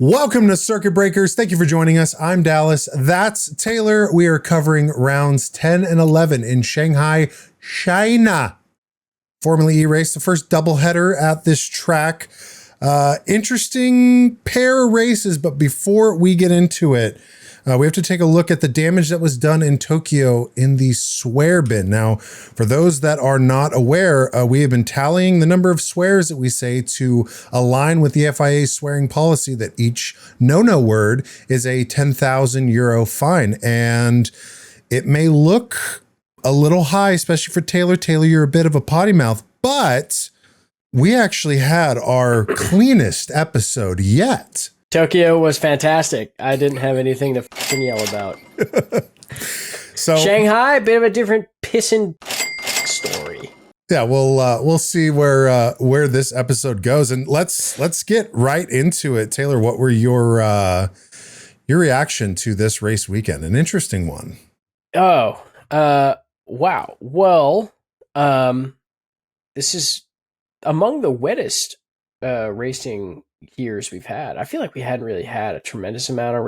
Welcome to Circuit Breakers. Thank you for joining us. I'm Dallas. That's Taylor. We are covering rounds 10 and 11 in Shanghai, China. Formula E race, the first doubleheader at this track. Interesting pair of races, but before we get into it, we have to take a look at the damage that was done in Tokyo in the swear bin. Now, for those that are not aware, we have been tallying the number of swears that we say to align with the FIA swearing policy that each no-no word is a 10,000 euro fine. And it may look a little high, especially for Taylor. Taylor, you're a bit of a potty mouth, but we actually had our cleanest episode yet. Tokyo was fantastic. I didn't have anything to fucking yell about. So Shanghai, a bit of a different pissing story. Yeah, we'll see where this episode goes, and let's get right into it. Taylor, what were your reaction to this race weekend? An interesting one. Oh, wow. Well, this is among the wettest racing years we've had. I feel like we hadn't really had a tremendous amount of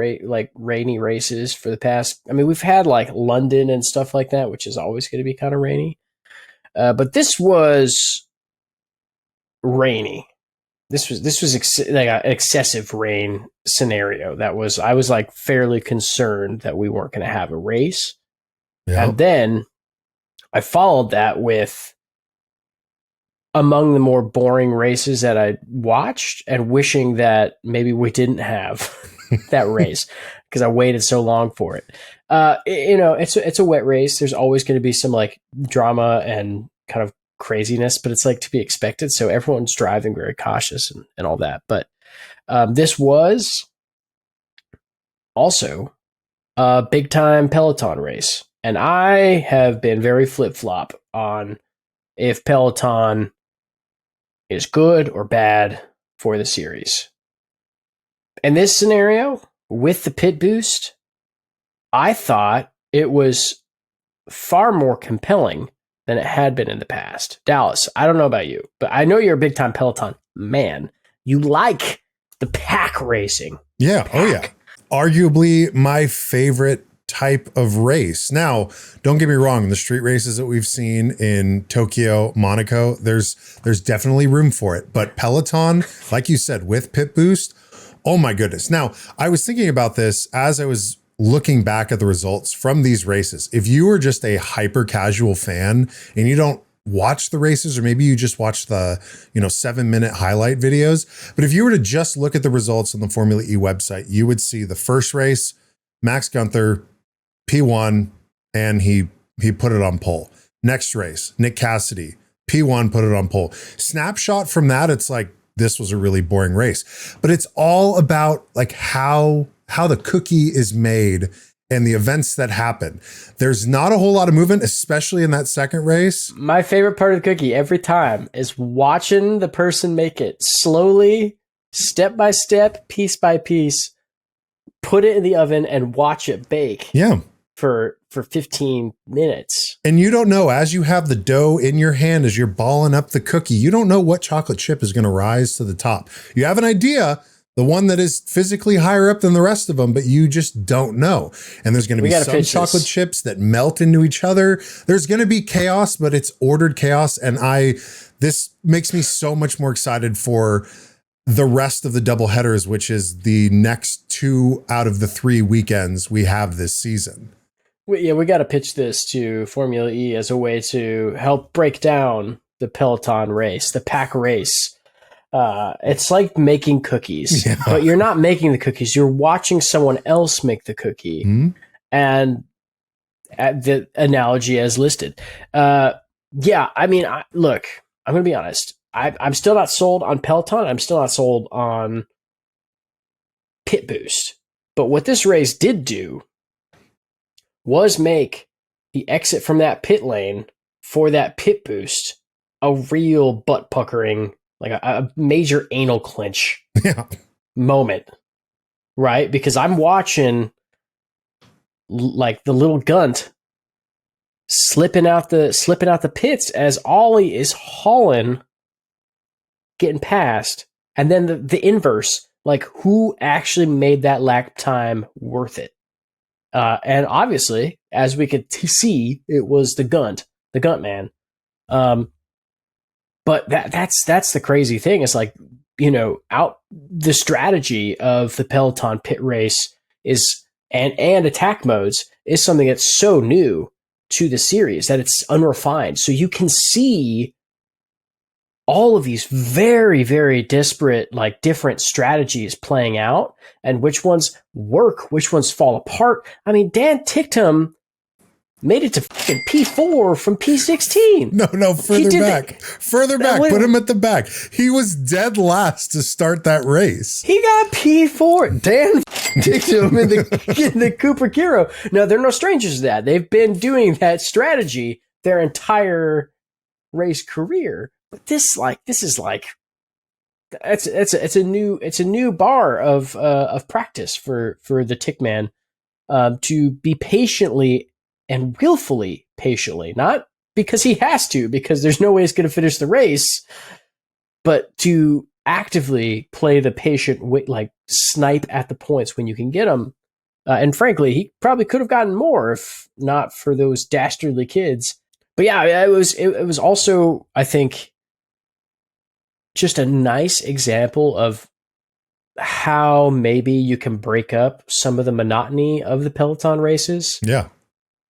rainy races for the past. I mean, we've had like London and stuff like that, which is always going to be kind of rainy. But this was rainy. This was like an excessive rain scenario. I was like fairly concerned that we weren't going to have a race. Yep. And then I followed that with among the more boring races that I watched and wishing that maybe we didn't have that race because I waited so long for it. It's a wet race. There's always going to be some like drama and kind of craziness, but it's like to be expected. So everyone's driving very cautious and all that. But this was also a big time Peloton race. And I have been very flip-flop on if Peloton is good or bad for the series. In this scenario, with the pit boost, I thought it was far more compelling than it had been in the past. Dallas, I don't know about you, but I know you're a big time Peloton man. You like the pack racing. Yeah. Oh yeah. Arguably my favorite type of race. Now, don't get me wrong, the street races that we've seen in Tokyo, Monaco, there's definitely room for it. But Peloton, like you said, with pit boost, oh my goodness. Now, I was thinking about this as I was looking back at the results from these races. If you were just a hyper casual fan and you don't watch the races, or maybe you just watch the 7-minute highlight videos, but if you were to just look at the results on the Formula E website, you would see the first race, Max Gunther, P1, and he put it on pole. Next race, Nick Cassidy, P1, put it on pole. Snapshot from that, it's like, this was a really boring race. But it's all about like how the cookie is made and the events that happen. There's not a whole lot of movement, especially in that second race. My favorite part of the cookie every time is watching the person make it slowly, step by step, piece by piece, put it in the oven and watch it bake. Yeah. For 15 minutes. And you don't know, as you have the dough in your hand, as you're balling up the cookie, you don't know what chocolate chip is going to rise to the top. You have an idea, the one that is physically higher up than the rest of them, but you just don't know. And there's going to be some chocolate chips that melt into each other. There's going to be chaos, but it's ordered chaos. And this makes me so much more excited for the rest of the double headers, which is the next 2 out of the 3 weekends we have this season. We got to pitch this to Formula E as a way to help break down the Peloton race, the pack race. It's like making cookies, but you're not making the cookies. You're watching someone else make the cookie. Mm-hmm. And the analogy as listed. I mean, look, I'm going to be honest. I'm still not sold on Peloton. I'm still not sold on pit boost. But what this race did do was make the exit from that pit lane for that pit boost a real butt puckering, like a major anal clinch moment, right? Because I'm watching like the little Gunt slipping out the pits as Ollie is hauling, getting past, and then the inverse. Like, who actually made that lap time worth it? And obviously, as we could see, it was the Gunt man. But that's the crazy thing. It's like, the strategy of the Peloton pit race is and attack modes is something that's so new to the series that it's unrefined. So you can see all of these very, very disparate, like different strategies playing out, and which ones work, which ones fall apart. I mean, Dan Ticktum made it to fucking P4 from P16. No, further back. Further back. Put him at the back. He was dead last to start that race. He got P4. Dan Ticktum in the Cooper Kiro. No, they're no strangers to that. They've been doing that strategy their entire race career. But it's a new bar of practice for the Tickman, to be patiently and willfully patiently, not because he has to, because there's no way he's going to finish the race, but to actively play the patient, like snipe at the points when you can get them. And frankly, he probably could have gotten more if not for those dastardly kids. But yeah, it was also, I think, just a nice example of how maybe you can break up some of the monotony of the Peloton races. Yeah.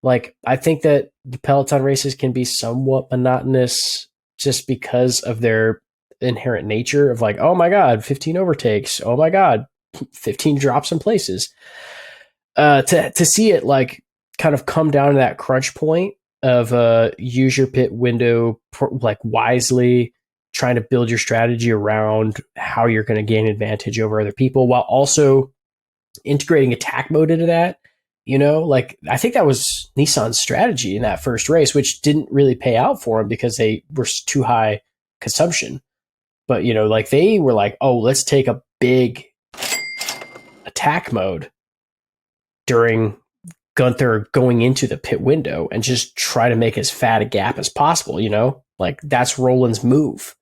Like, I think that the Peloton races can be somewhat monotonous just because of their inherent nature of like, oh my God, 15 overtakes. Oh my God, 15 drops in places. To see it like kind of come down to that crunch point of use your pit window like wisely, trying to build your strategy around how you're going to gain advantage over other people while also integrating attack mode into that. Like, I think that was Nissan's strategy in that first race, which didn't really pay out for them because they were too high consumption. But, like they were like, oh, let's take a big attack mode during Gunther going into the pit window and just try to make as fat a gap as possible, like that's Roland's move.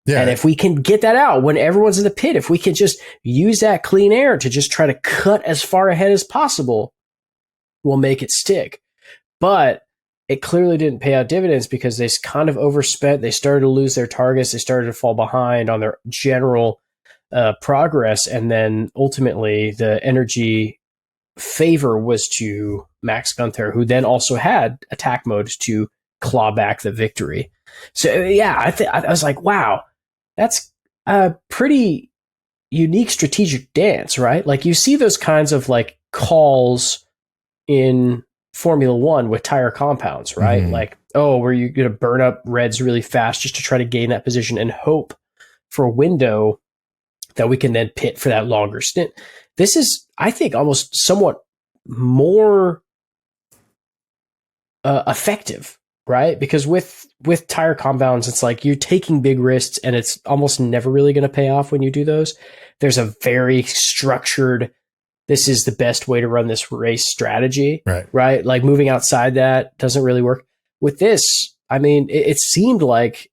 Yeah. And if we can get that out when everyone's in the pit, if we can just use that clean air to just try to cut as far ahead as possible, we'll make it stick. But it clearly didn't pay out dividends because they kind of overspent. They started to lose their targets. They started to fall behind on their general progress. And then ultimately the energy favor was to Max Gunther, who then also had attack mode to claw back the victory. So yeah, I was like, wow, that's a pretty unique strategic dance, right? Like you see those kinds of like calls in Formula One with tire compounds, right? Mm-hmm. Like, oh, were you going to burn up reds really fast just to try to gain that position and hope for a window that we can then pit for that longer stint? This is, I think, almost somewhat more effective, right? Because with tire compounds, it's like you're taking big risks and it's almost never really going to pay off when you do those. There's a very structured, this is the best way to run this race strategy, right? Like moving outside that doesn't really work. With this, I mean, it seemed like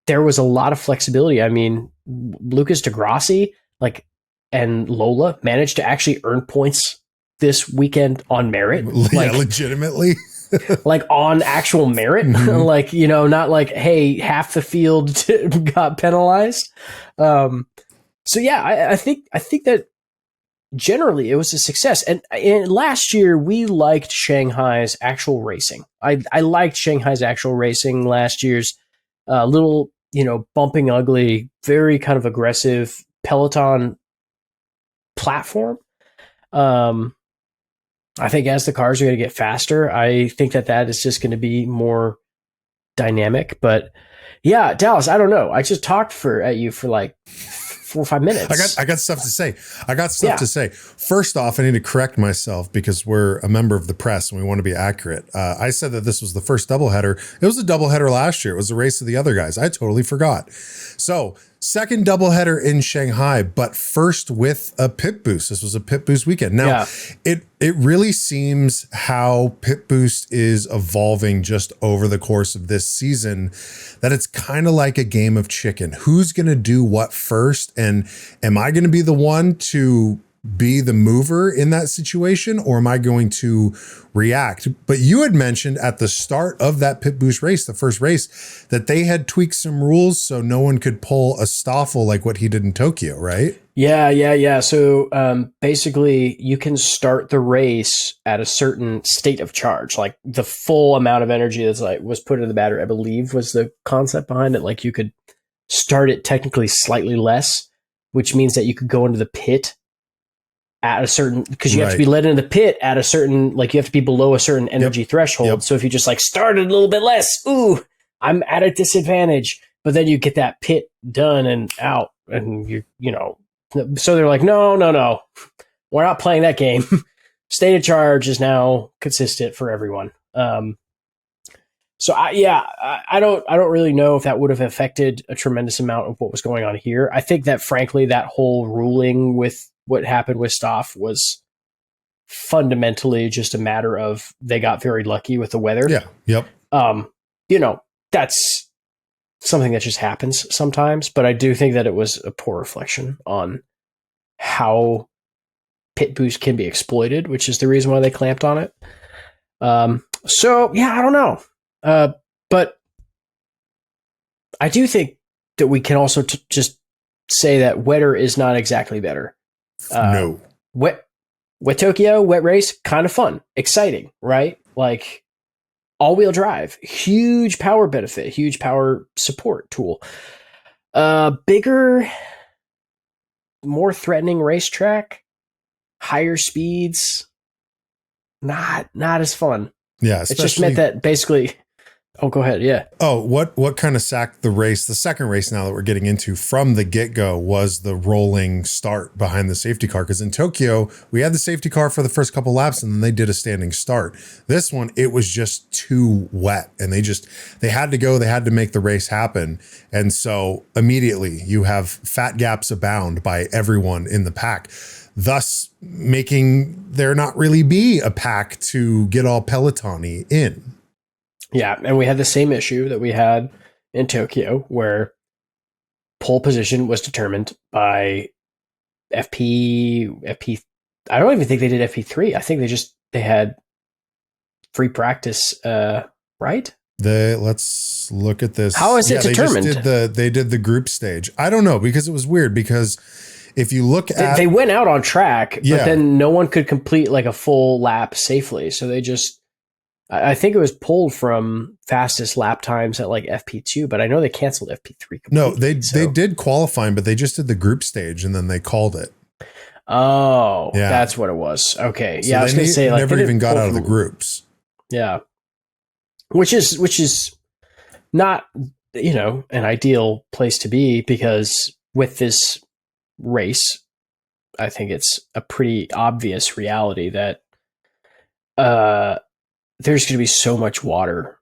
there was a lot of flexibility. I mean, Lucas Degrassi, and Lola managed to actually earn points this weekend on merit. Legitimately. Like on actual merit, mm-hmm. Not like, hey, half the field got penalized. So yeah, I think that generally it was a success. And last year we liked Shanghai's actual racing. I liked Shanghai's actual racing last year's little, bumping ugly, very kind of aggressive Peloton platform. I think as the cars are going to get faster, I think that is just going to be more dynamic. But yeah, Dallas, I don't know. I just talked at you for like 4 or 5 minutes. I got stuff to say. To say. First off, I need to correct myself because we're a member of the press and we want to be accurate. I said that this was the first doubleheader. It was a doubleheader last year. It was a race of the other guys. I totally forgot. So second doubleheader in Shanghai, but first with a pit boost. This was a pit boost weekend. Now, it really seems how pit boost is evolving just over the course of this season, that it's kind of like a game of chicken. Who's going to do what first? And am I going to be the one to be the mover in that situation, or am I going to react? But you had mentioned at the start of that pit boost race, the first race, that they had tweaked some rules so no one could pull a Stoffel like what he did in Tokyo, right? Yeah. So basically, you can start the race at a certain state of charge, like the full amount of energy that's like was put in the battery, I believe was the concept behind it. Like you could start it technically slightly less, which means that you could go into the pit at a certain, because you have to be let into the pit at a certain, like you have to be below a certain energy threshold. So if you just like started a little bit less, I'm at a disadvantage. But then you get that pit done and out, and you know, so they're like, no, we're not playing that game. State of charge is now consistent for everyone. So I don't really know if that would have affected a tremendous amount of what was going on here. I think that frankly, that whole ruling with what happened with Stoff was fundamentally just a matter of they got very lucky with the weather. Yeah. Yep. You know, that's something that just happens sometimes, but I do think that it was a poor reflection on how pit boost can be exploited, which is the reason why they clamped on it. So yeah, I don't know. But I do think that we can also just say that wetter is not exactly better. No. Wet Tokyo, wet race, kind of fun, exciting, right? Like all-wheel drive, huge power benefit, huge power support tool. Bigger, more threatening racetrack, higher speeds, not as fun. Yeah, it just meant that basically. Oh, go ahead. Yeah. Oh, what kind of sacked the race? The second race now that we're getting into from the get-go was the rolling start behind the safety car. Because in Tokyo, we had the safety car for the first couple laps and then they did a standing start. This one, it was just too wet and they had to go, they had to make the race happen. And so immediately you have fat gaps abound by everyone in the pack, thus making there not really be a pack to get all Peloton-y in. Yeah, and we had the same issue that we had in Tokyo, where pole position was determined by FP. I don't even think they did FP3. I think they had free practice, right? Let's look at this. How is it determined? They did the group stage. I don't know, because it was weird, because if you look at... They went out on track, but then no one could complete like a full lap safely. So they just... I think it was pulled from fastest lap times at like FP2, but I know they canceled FP3. No, they did qualifying, but they just did the group stage and then they called it. Oh, yeah. That's what it was. Okay. So I was going to say, like, never even got out of the groups. Yeah. Which is not, an ideal place to be, because with this race, I think it's a pretty obvious reality that, there's going to be so much water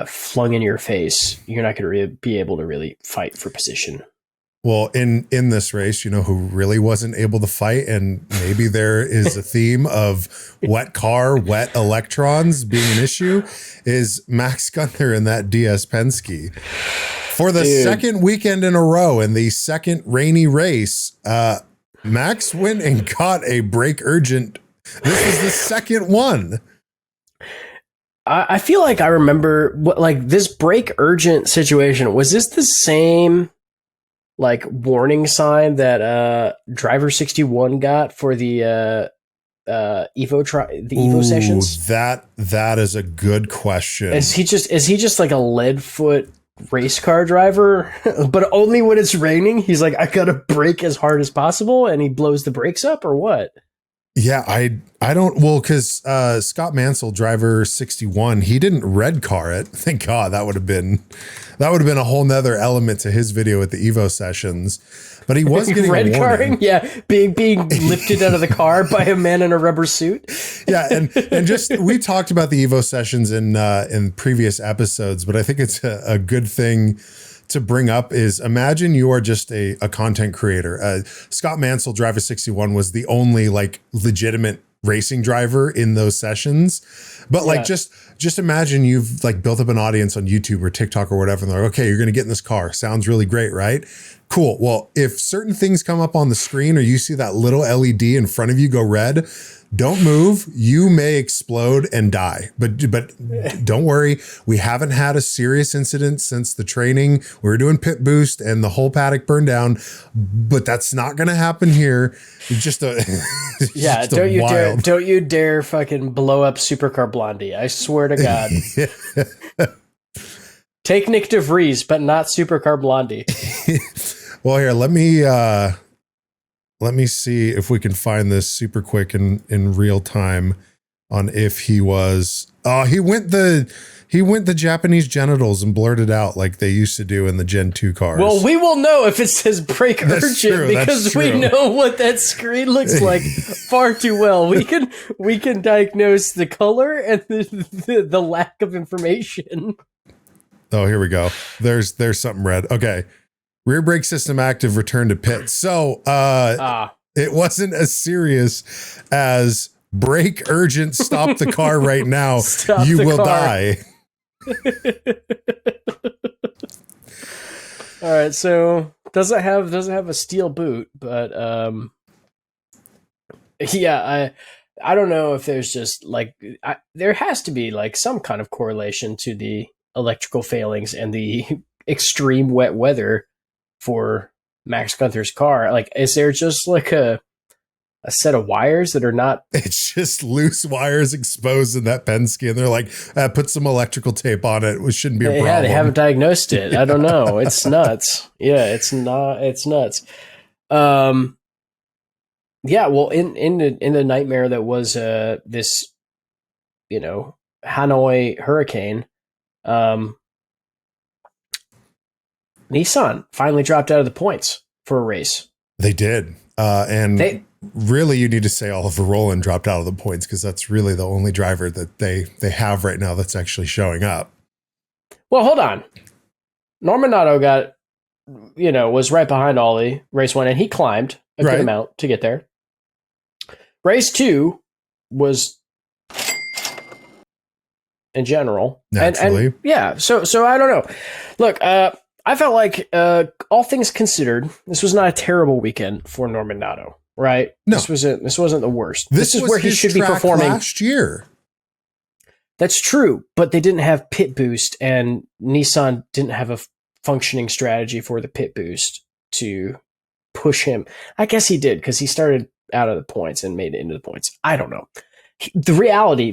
flung in your face. You're not going to be able to really fight for position. Well, in this race, who really wasn't able to fight, and maybe there is a theme of wet car, wet electrons being an issue, is Max Gunther in that DS Penske. For the second weekend in a row in the second rainy race, Max went and got a brake urgent. This was the second one. I feel like I remember this brake urgent situation. Was this the same warning sign that driver 61 got for the Evo sessions? That is a good question. Is he just like a lead foot race car driver, but only when it's raining? He's like, I gotta brake as hard as possible, and he blows the brakes up, or what? Yeah, I don't, well, because Scott Mansell, driver 61, he didn't red car it. Thank God. That would have been a whole nother element to his video at the Evo sessions. But he was getting red a warning. carring, being lifted out of the car by a man in a rubber suit. Yeah, and just we talked about the Evo sessions in previous episodes, but I think it's a good thing to bring up is imagine you are just a content creator. Scott Mansell, Driver 61, was the only like legitimate racing driver in those sessions. But like, just imagine you've like built up an audience on YouTube or TikTok or whatever. And they're like, okay, you're going to get in this car. Sounds really great, right? Cool. Well, if certain things come up on the screen or you see that little LED in front of you go red, don't move. You may explode and die. But don't worry. We haven't had a serious incident since the training. We were doing pit boost and the whole paddock burned down. But that's not going to happen here. It's just a yeah. Don't you dare fucking blow up Supercar Blondie. I swear to God. Take Nick DeVries, but not Supercar Blondie. Well, here, let me see if we can find this super quick in real time on if he was. He went the Japanese genitals and blurted out like they used to do in the Gen 2 cars. Well, we will know if it says brake urgent because we know what that screen looks like far too well. We can diagnose the color and the lack of information. Oh, here we go. There's something red. Okay. Rear brake system active, return to pit. So it wasn't as serious as brake urgent, stop the car right now. You will die. All right, so doesn't have a steel boot, but yeah, I don't know if there's just like there has to be like some kind of correlation to the electrical failings and the extreme wet weather for Max Gunther's car. Like, is there just like a set of wires that are not? It's just loose wires exposed in that Penske, and they're like, put some electrical tape on it. It shouldn't be a problem. Yeah, they haven't diagnosed it. I don't know. It's nuts. Yeah, it's nuts. Yeah, well, in the nightmare that was this, Hanoi hurricane, Nissan finally dropped out of the points for a race. They did. Really, you need to say Oliver Rowland dropped out of the points because that's really the only driver that they have right now that's actually showing up. Well, hold on. Norman Nato was right behind Ollie race 1, and he climbed a good amount to get there. Race 2 was in general. Naturally. And yeah, so I don't know. Look, I felt like, all things considered, this was not a terrible weekend for Norman Nato, right? No. This wasn't the worst. This is was where he should be performing last year. That's true, but they didn't have pit boost, and Nissan didn't have a functioning strategy for the pit boost to push him. I guess he did because he started out of the points and made it into the points. I don't know. The reality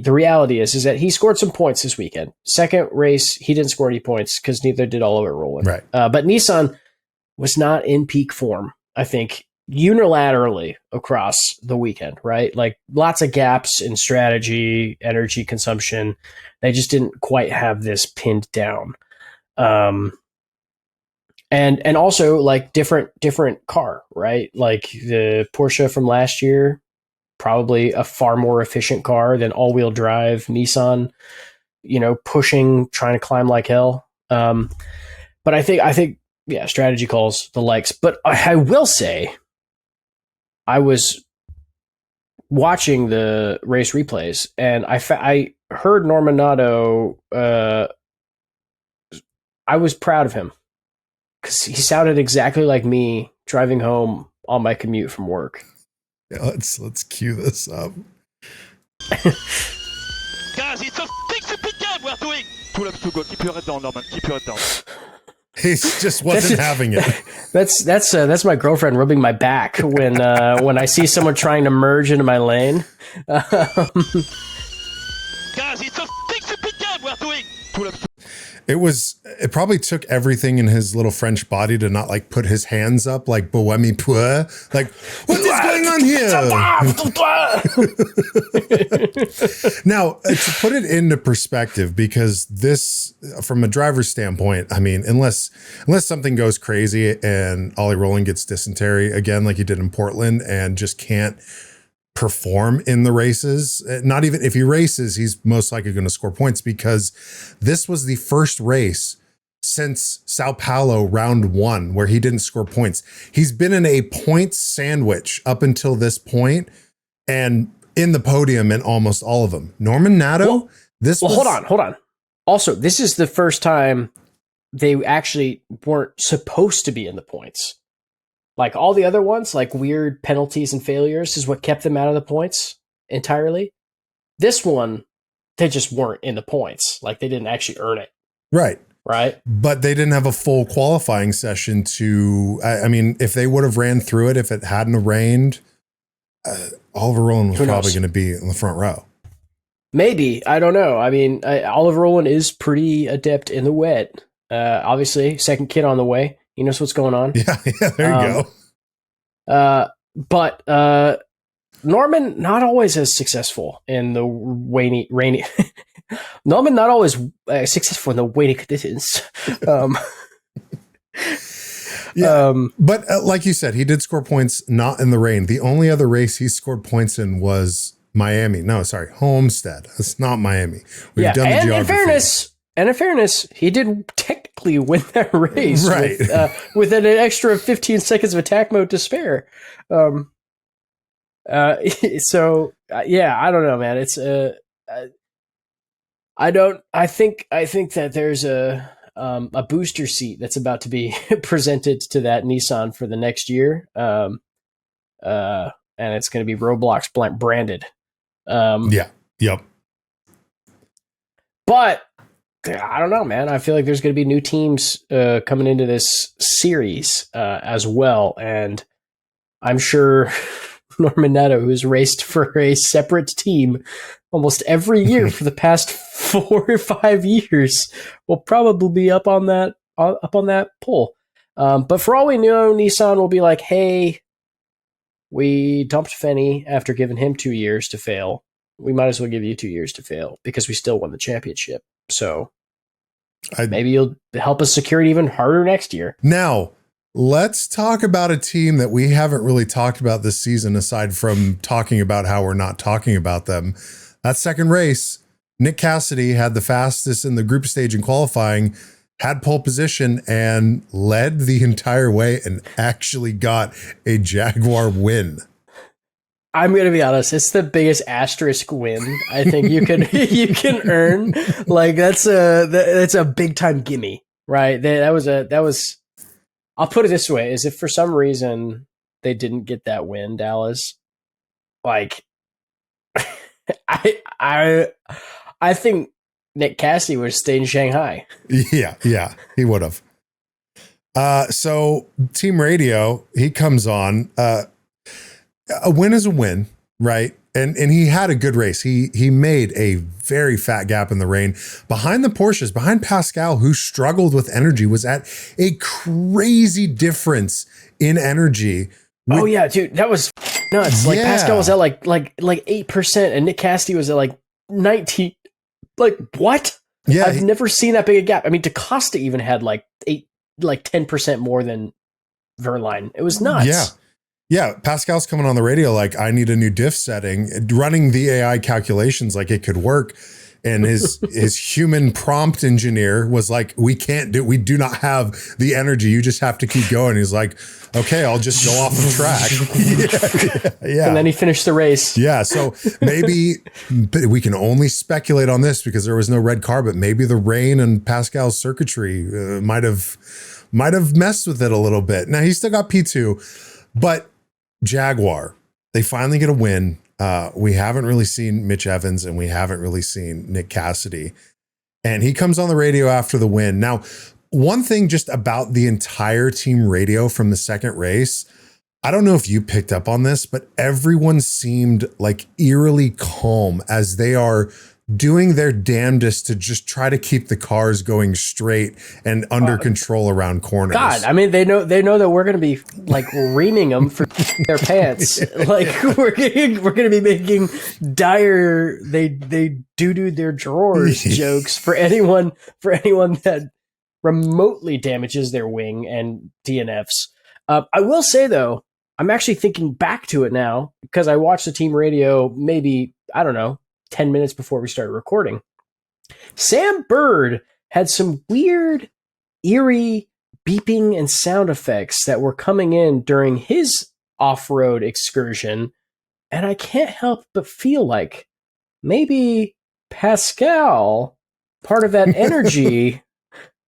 is that he scored some points this weekend. Second race, he didn't score any points because neither did Oliver Rowland. Right. But Nissan was not in peak form, I think, unilaterally across the weekend, right? Like lots of gaps in strategy, energy consumption. They just didn't quite have this pinned down. And also like different car, right? Like the Porsche from last year, probably a far more efficient car than all-wheel drive Nissan, pushing, trying to climb like hell. But I think, yeah, strategy calls the likes. But I will say, I was watching the race replays, and I heard Norman Nato. I was proud of him because he sounded exactly like me driving home on my commute from work. Yeah, let's cue this up. Guys, it's a big stupid game we're doing. 2 laps to go. Keep your head down, Norman. Keep your head down. He just wasn't having it. That's my girlfriend rubbing my back when I see someone trying to merge into my lane. Guys, it's a big stupid game we're doing. 2 laps to It probably took everything in his little French body to not like put his hands up like Buemi. Like, what is going on here? Now, to put it into perspective, because this, from a driver's standpoint, I mean, unless something goes crazy and Ollie Rowland gets dysentery again, like he did in Portland, and just can't perform in the races, not even if he races, he's most likely going to score points, because this was the first race since Sao Paulo round 1, where he didn't score points. He's been in a point sandwich up until this point and in the podium in almost all of them. Norman Nato, hold on. Also, this is the first time they actually weren't supposed to be in the points. Like all the other ones, like weird penalties and failures is what kept them out of the points entirely. This one, they just weren't in the points. Like they didn't actually earn it. Right. Right. But they didn't have a full qualifying session to, I mean, if they would have ran through it, if it hadn't rained, Oliver Rowland was probably going to be in the front row. Maybe. I don't know. I mean, Oliver Rowland is pretty adept in the wet. Obviously, second kid on the way. He knows what's going on. Yeah, there you go. But Norman, not always as successful in the rainy. Norman, not always successful in the rainy conditions. But like you said, he did score points not in the rain. The only other race he scored points in was Miami. No, sorry, Homestead. It's not Miami. We've done the geography. In fairness, he did technically win that race, right? With an extra 15 seconds of attack mode to spare. So I don't know, man. It's I think that there's a booster seat that's about to be presented to that Nissan for the next year, and it's going to be Roblox branded. Yep. But I don't know, man. I feel like there's going to be new teams coming into this series as well, and I'm sure Norman Nato, who's raced for a separate team almost every year for the past 4 or 5 years, will probably be up on that poll. But for all we know, Nissan will be like, "Hey, we dumped Fenny after giving him 2 years to fail. We might as well give you 2 years to fail because we still won the championship. So maybe you'll help us secure it even harder next year." Now, let's talk about a team that we haven't really talked about this season, aside from talking about how we're not talking about them. That second race, Nick Cassidy had the fastest in the group stage in qualifying, had pole position, and led the entire way and actually got a Jaguar win. I'm going to be honest. It's the biggest asterisk win I think you can earn. Like that's a big time gimme, right? That was. I'll put it this way: is if for some reason they didn't get that win, Dallas, like I think Nick Cassisy would stay in Shanghai. Yeah, he would have. So Team Radio, he comes on. A win is a win, right? And he had a good race. He made a very fat gap in the rain. Behind the Porsches, behind Pascal, who struggled with energy, was at a crazy difference in energy. Oh yeah, dude, that was nuts. Like Pascal was at like 8%, and Nick Cassidy was at like 19. Like what? Yeah, I've never seen that big a gap. I mean, DaCosta even had like 10% more than Verline. It was nuts. Yeah, Pascal's coming on the radio like, I need a new diff setting, running the AI calculations like it could work. And his human prompt engineer was like, we do not have the energy. You just have to keep going. He's like, okay, I'll just go off the track. Yeah. And then he finished the race. Yeah. So maybe we can only speculate on this because there was no red car, but maybe the rain and Pascal's circuitry might have messed with it a little bit. Now he still got P2, but Jaguar, they finally get a win. We haven't really seen Mitch Evans and we haven't really seen Nick Cassidy. And he comes on the radio after the win. Now, one thing just about the entire team radio from the second race, I don't know if you picked up on this, but everyone seemed like eerily calm as they are doing their damnedest to just try to keep the cars going straight and under control around corners. God, I mean, they know that we're going to be like reaming them for their pants. Yeah. Like we're going to be making dire they doo-dooed their drawers jokes for anyone that remotely damages their wing and DNFs. I will say though, I'm actually thinking back to it now because I watched the team radio maybe, I don't know, 10 minutes before we started recording. Sam Bird had some weird eerie beeping and sound effects that were coming in during his off-road excursion, and I can't help but feel like maybe Pascal, part of that energy,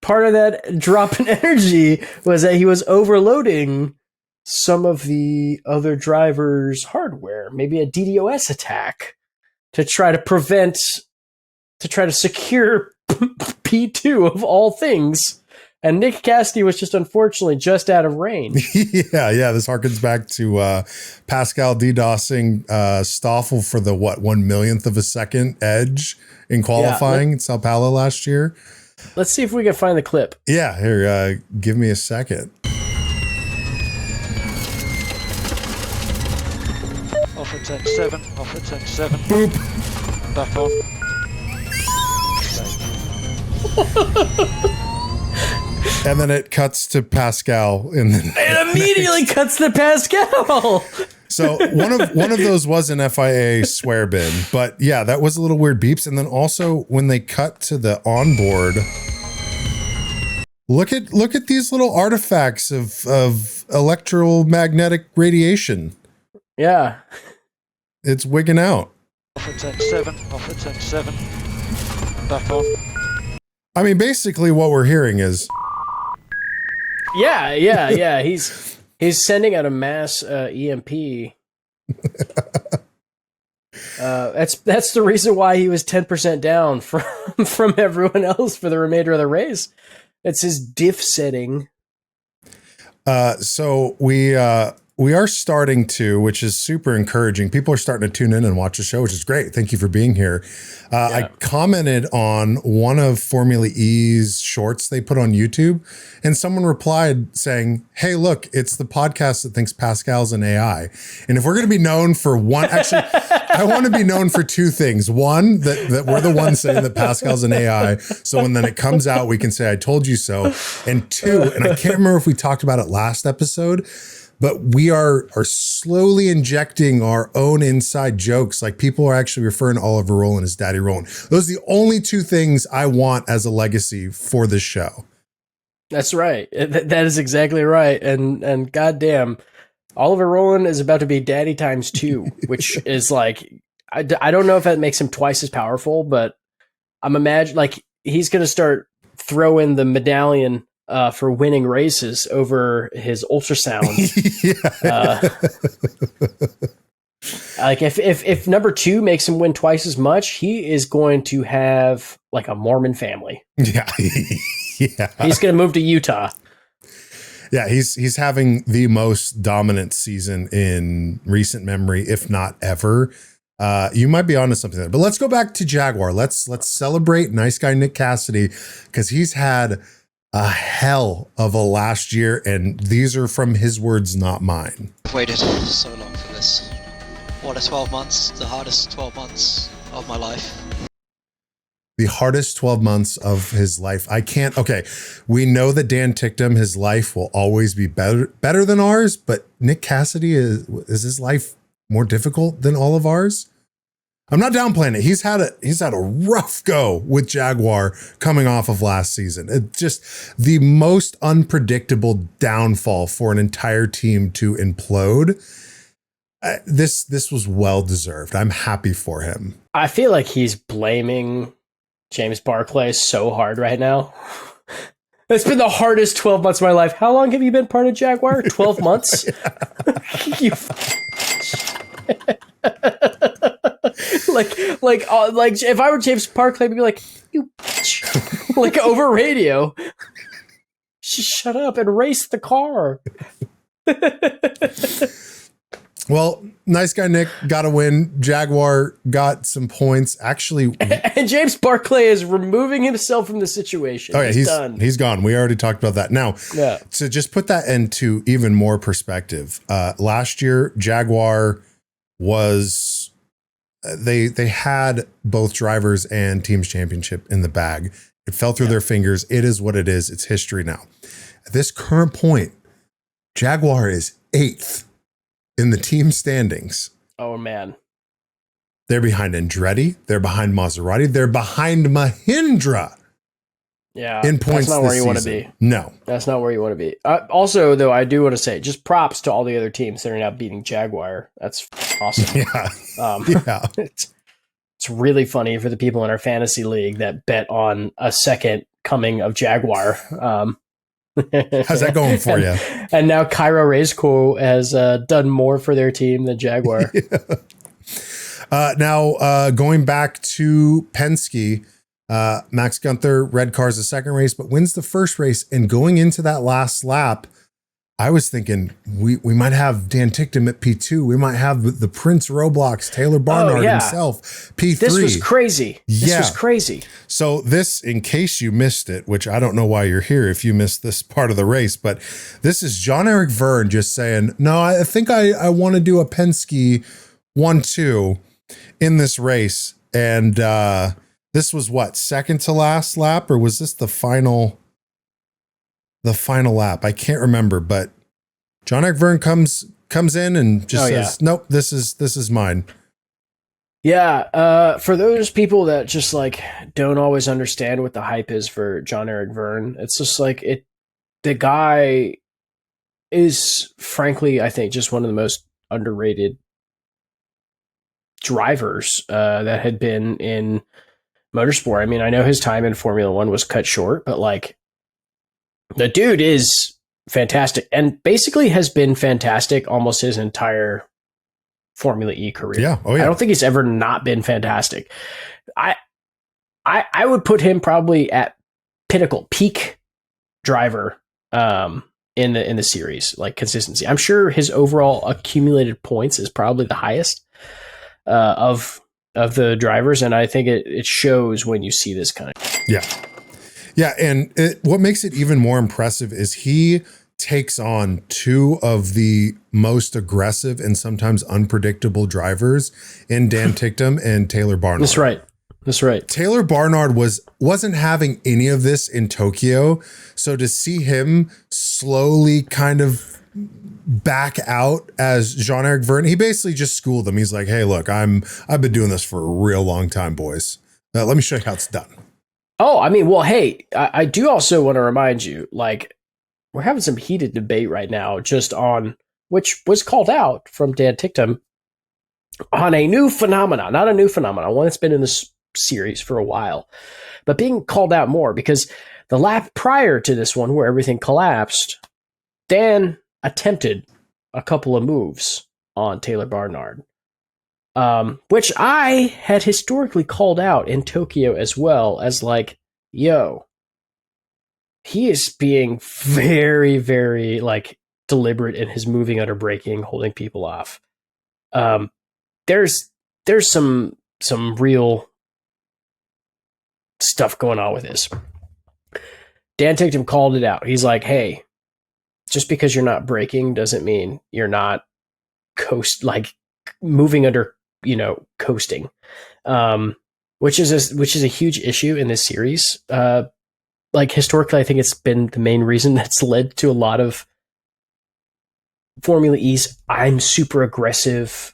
part of that drop in energy was that he was overloading some of the other drivers' hardware, maybe a DDoS attack to try to secure P2 of all things. And Nick Cassidy was just unfortunately just out of range. Yeah. This harkens back to Pascal DDoSing Stoffel for the 1/millionth of a second edge in qualifying in Sao Paulo last year. Let's see if we can find the clip. Yeah, here, give me a second. Off at 10-7, off at 10-7. Boop. Back on. And then it cuts to Pascal. It immediately cuts to Pascal. So one of those was an FIA swear bin, but yeah, that was a little weird beeps. And then also when they cut to the onboard, look at these little artifacts of electromagnetic radiation. Yeah, it's wigging out. Off at 10-7, off at 10-7. Back on. I mean, basically what we're hearing is. Yeah. He's sending out a mass EMP. That's the reason why he was 10% down from everyone else for the remainder of the race. It's his diff setting. So we are starting to, which is super encouraging. People are starting to tune in and watch the show, which is great. Thank you for being here. I commented on one of Formula E's shorts they put on YouTube, and someone replied saying, "Hey, look, it's the podcast that thinks Pascal's an AI." And if we're going to be known for one, actually, I want to be known for two things. One, that we're the ones saying that Pascal's an AI. So when then it comes out, we can say, "I told you so." And two, and I can't remember if we talked about it last episode, but we are slowly injecting our own inside jokes. Like people are actually referring to Oliver Rowland as Daddy Rowland. Those are the only two things I want as a legacy for this show. That's right. That is exactly right. And goddamn, Oliver Rowland is about to be Daddy times 2, which is like, I don't know if that makes him twice as powerful, but I'm imagining like he's going to start throwing the medallion for winning races over his ultrasound. Like if number 2 makes him win twice as much, he is going to have like a Mormon family. Yeah. He's going to move to Utah. Yeah, he's having the most dominant season in recent memory, if not ever. You might be onto something there. But let's go back to Jaguar. Let's celebrate nice guy Nick Cassidy, because he's had a hell of a last year, and these are from his words, not mine. I've waited so long for this. What, 12 months? The hardest 12 months of my life. The hardest 12 months of his life. Okay, we know that Dan Ticktum, his life will always be better than ours, but Nick Cassidy, is his life more difficult than all of ours? I'm not downplaying it. He's had a rough go with Jaguar coming off of last season. It's just the most unpredictable downfall for an entire team to implode. This was well deserved. I'm happy for him. I feel like he's blaming James Barclay so hard right now. It's been the hardest 12 months of my life. How long have you been part of Jaguar? 12 months? like if I were James Barclay, I'd be like, you bitch. Like over radio. Shut up and race the car. Well, nice guy Nick got a win. Jaguar got some points. Actually, and James Barclay is removing himself from the situation. Oh yeah, he's done. He's gone. We already talked about that. Now, to just put that into even more perspective, last year Jaguar was they had both drivers and teams championship in the bag. It fell through their fingers. It is what it is. It's history now. At this current point, Jaguar is 8th in the team standings. Oh man. They're behind Andretti. They're behind Maserati. They're behind Mahindra. Yeah, in points. That's not this where you want to season. be. No. That's not where you want to be. Also, though, I do want to say just props to all the other teams that are now beating Jaguar. That's awesome. Yeah. Yeah. It's really funny for the people in our fantasy league that bet on a second coming of Jaguar. How's that going for you? And now Kiro Kronicles has done more for their team than Jaguar. Now, going back to Penske, Max Gunther, red car's the second race, but wins the first race. And going into that last lap, I was thinking we might have Dan Ticktum at P2. We might have the Prince Roblox, Taylor Barnard himself, P3. This was crazy. This was crazy. So this, in case you missed it, which I don't know why you're here if you missed this part of the race, but this is Jean-Eric Vergne just saying, no, I think I want to do a Penske 1-2 in this race. And this was what, second to last lap, or was this the final lap? I can't remember, but Jean-Eric Vergne comes in and just says, nope, this is mine. Yeah. For those people that just like don't always understand what the hype is for Jean-Eric Vergne, it's just like the guy is frankly, I think, just one of the most underrated drivers that had been in motorsport. I mean, I know his time in Formula One was cut short, but like the dude is fantastic and basically has been fantastic almost his entire Formula E career. Yeah. Oh, yeah. I don't think he's ever not been fantastic. I would put him probably at pinnacle, peak driver in the series, like consistency. I'm sure his overall accumulated points is probably the highest of the drivers, and I think it shows when you see this kind of. Yeah. Yeah, and what makes it even more impressive is he takes on two of the most aggressive and sometimes unpredictable drivers in Dan Ticktum and Taylor Barnard. That's right. Taylor Barnard wasn't having any of this in Tokyo, so to see him slowly kind of back out as Jean-Eric Vergne, he basically just schooled them. He's like, "Hey, look, I've been doing this for a real long time, boys. Let me show you how it's done." Oh, I mean, well, hey, I do also want to remind you, like, we're having some heated debate right now just on, which was called out from Dan Ticktum, on a new phenomenon, not a new phenomenon, one that's been in this series for a while, but being called out more because the lap prior to this one where everything collapsed, Dan attempted a couple of moves on Taylor Barnard. Which I had historically called out in Tokyo as well as like, yo, he is being very, very like deliberate in his moving under braking, holding people off. There's some real stuff going on with this. Dan Ticktum called it out. He's like, hey, just because you're not braking doesn't mean you're not moving under, coasting, which is a huge issue in this series. Like historically, I think it's been the main reason that's led to a lot of Formula E's I'm super aggressive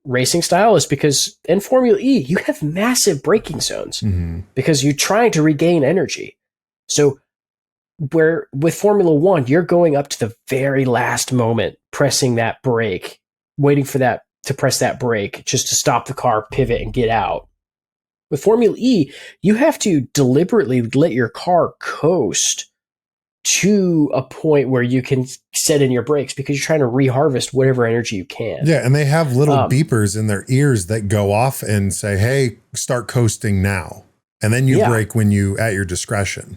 racing style is because in Formula E, you have massive braking zones because you're trying to regain energy. So where with Formula One, you're going up to the very last moment, pressing that brake, waiting for that to press that brake just to stop the car, pivot, and get out. With Formula E, you have to deliberately let your car coast to a point where you can set in your brakes because you're trying to reharvest whatever energy you can. Yeah, and they have little beepers in their ears that go off and say, hey, start coasting now. And then you brake when you at your discretion.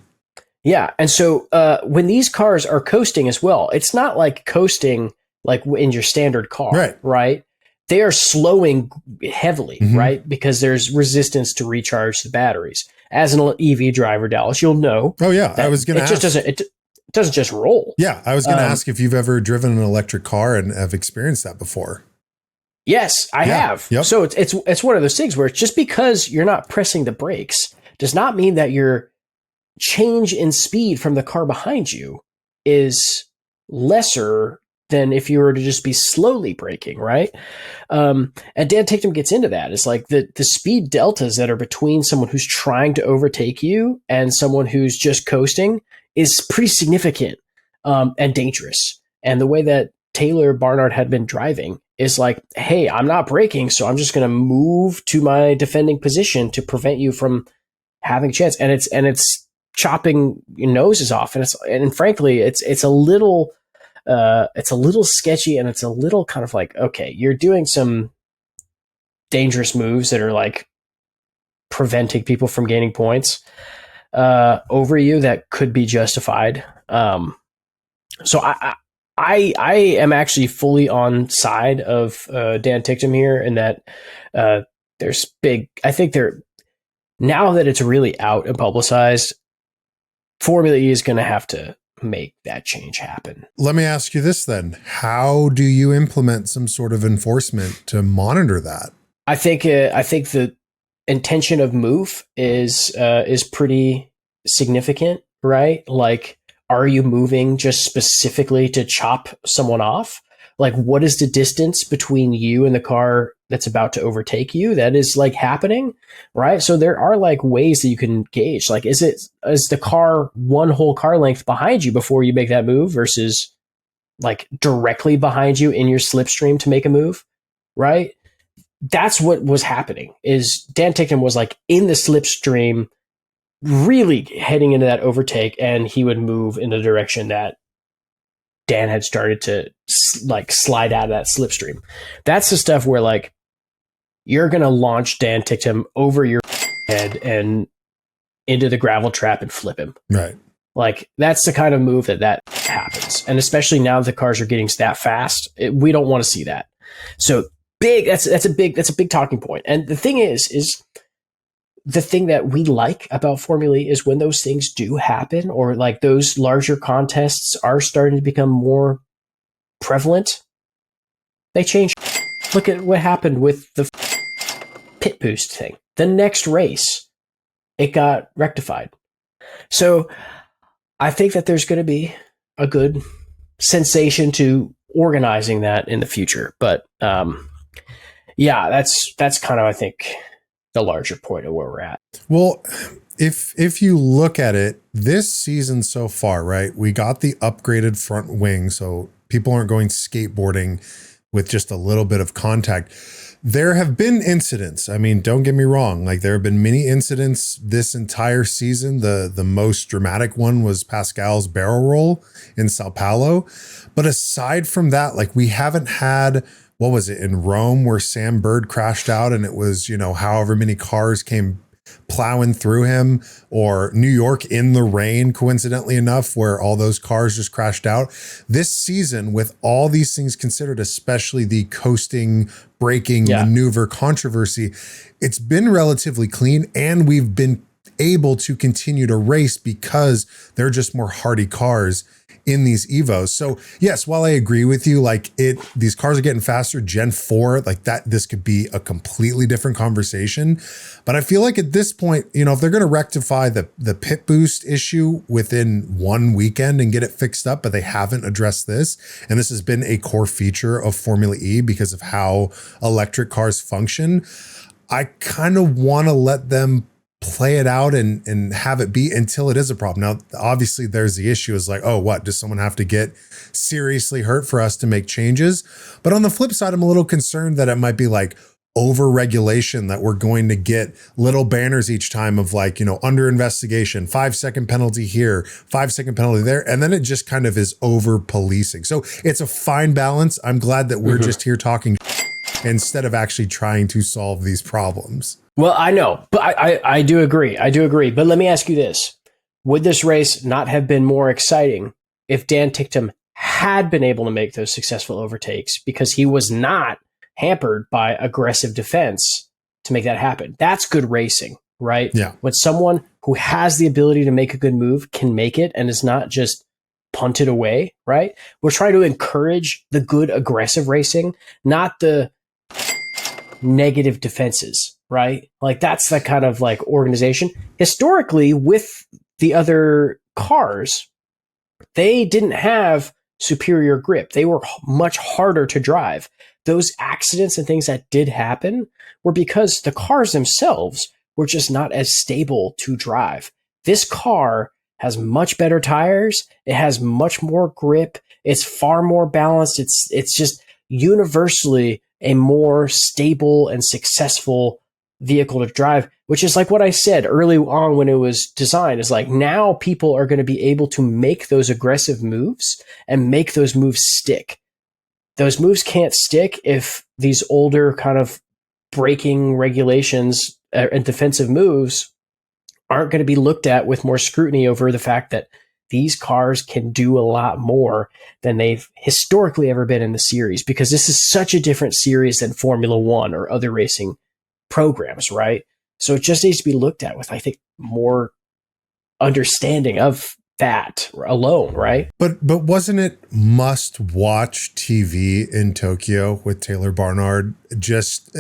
Yeah, and so when these cars are coasting as well, it's not like coasting like in your standard car, right? They are slowing heavily, right? Because there's resistance to recharge the batteries. As an EV driver, Dallas, you'll know. Oh yeah, I was going to ask. It doesn't just roll. Yeah, I was going to ask if you've ever driven an electric car and have experienced that before. Yes, I have. Yep. So it's one of those things where just because you're not pressing the brakes does not mean that your change in speed from the car behind you is lesser than if you were to just be slowly braking, right? And Dan Ticktum gets into that. It's like the speed deltas that are between someone who's trying to overtake you and someone who's just coasting is pretty significant and dangerous. And the way that Taylor Barnard had been driving is like, hey, I'm not braking, so I'm just going to move to my defending position to prevent you from having a chance. And it's chopping your noses off, and frankly, it's a little sketchy, and it's a little kind of like, okay, you're doing some dangerous moves that are like preventing people from gaining points over you that could be justified. So I am actually fully on side of Dan Ticktum here, in that there's big. I think now that it's really out and publicized, Formula E is going to have to make that change happen. Let me ask you this then: how do you implement some sort of enforcement to monitor that? I think the intention of move is pretty significant, right? Like, are you moving just specifically to chop someone off? Like, what is the distance between you and the car that's about to overtake you that is like happening, right? So there are like ways that you can gauge. Like, is the car one whole car length behind you before you make that move versus like directly behind you in your slipstream to make a move, right? That's what was happening. Is Dan Ticktum was like in the slipstream, really heading into that overtake, and he would move in the direction that Dan had started to like slide out of that slipstream. That's the stuff where like you're going to launch Dan Ticktum over your head and into the gravel trap and flip him. Right. Like, that's the kind of move that happens. And especially now that the cars are getting that fast, we don't want to see that. So that's a big talking point. And the thing is the thing that we like about Formula E is when those things do happen, or like those larger contests are starting to become more prevalent, they change. Look at what happened with the pit boost thing. The next race, it got rectified. So I think that there's going to be a good sensation to organizing that in the future. But yeah, that's kind of, I think, the larger point of where we're at. Well, if you look at it this season so far, right, we got the upgraded front wing, so people aren't going skateboarding with just a little bit of contact. There have been incidents. I mean, don't get me wrong. Like, there have been many incidents this entire season. The most dramatic one was Pascal's barrel roll in Sao Paulo. But aside from that, like, we haven't had, what was it, in Rome where Sam Bird crashed out and it was, however many cars came plowing through him, or New York in the rain, coincidentally enough, where all those cars just crashed out. This season, with all these things considered, especially the coasting, braking maneuver controversy, it's been relatively clean, and we've been able to continue to race because they're just more hardy cars in these Evos. So yes, while I agree with you, like these cars are getting faster, Gen 4, like that, this could be a completely different conversation. But I feel like at this point, if they're going to rectify the pit boost issue within one weekend and get it fixed up, but they haven't addressed this, and this has been a core feature of Formula E because of how electric cars function, I kind of want to let them play it out and have it be until it is a problem. Now, obviously there's the issue is like, oh, what, does someone have to get seriously hurt for us to make changes? But on the flip side, I'm a little concerned that it might be like over regulation, that we're going to get little banners each time of like, under investigation, 5-second penalty here, 5-second penalty there. And then it just kind of is over policing. So it's a fine balance. I'm glad that we're just here talking instead of actually trying to solve these problems. Well, I know, but I do agree. I do agree. But let me ask you this. Would this race not have been more exciting if Dan Ticktum had been able to make those successful overtakes, because he was not hampered by aggressive defense to make that happen? That's good racing, right? Yeah. When someone who has the ability to make a good move can make it and is not just punted away, right? We're trying to encourage the good aggressive racing, not the negative defenses, right? Like, that's the kind of like organization. Historically, with the other cars, they didn't have superior grip. They were much harder to drive. Those accidents and things that did happen were because the cars themselves were just not as stable to drive. This car has much better tires. It has much more grip. It's far more balanced. It's just universally a more stable and successful vehicle to drive, which is like what I said early on when it was designed, is like now people are going to be able to make those aggressive moves and make those moves stick. Those moves can't stick if these older kind of braking regulations and defensive moves aren't going to be looked at with more scrutiny over the fact that these cars can do a lot more than they've historically ever been in the series, because this is such a different series than Formula One or other racing programs, right? So it just needs to be looked at with, I think, more understanding of that alone, right? But wasn't it must watch TV in Tokyo with Taylor Barnard just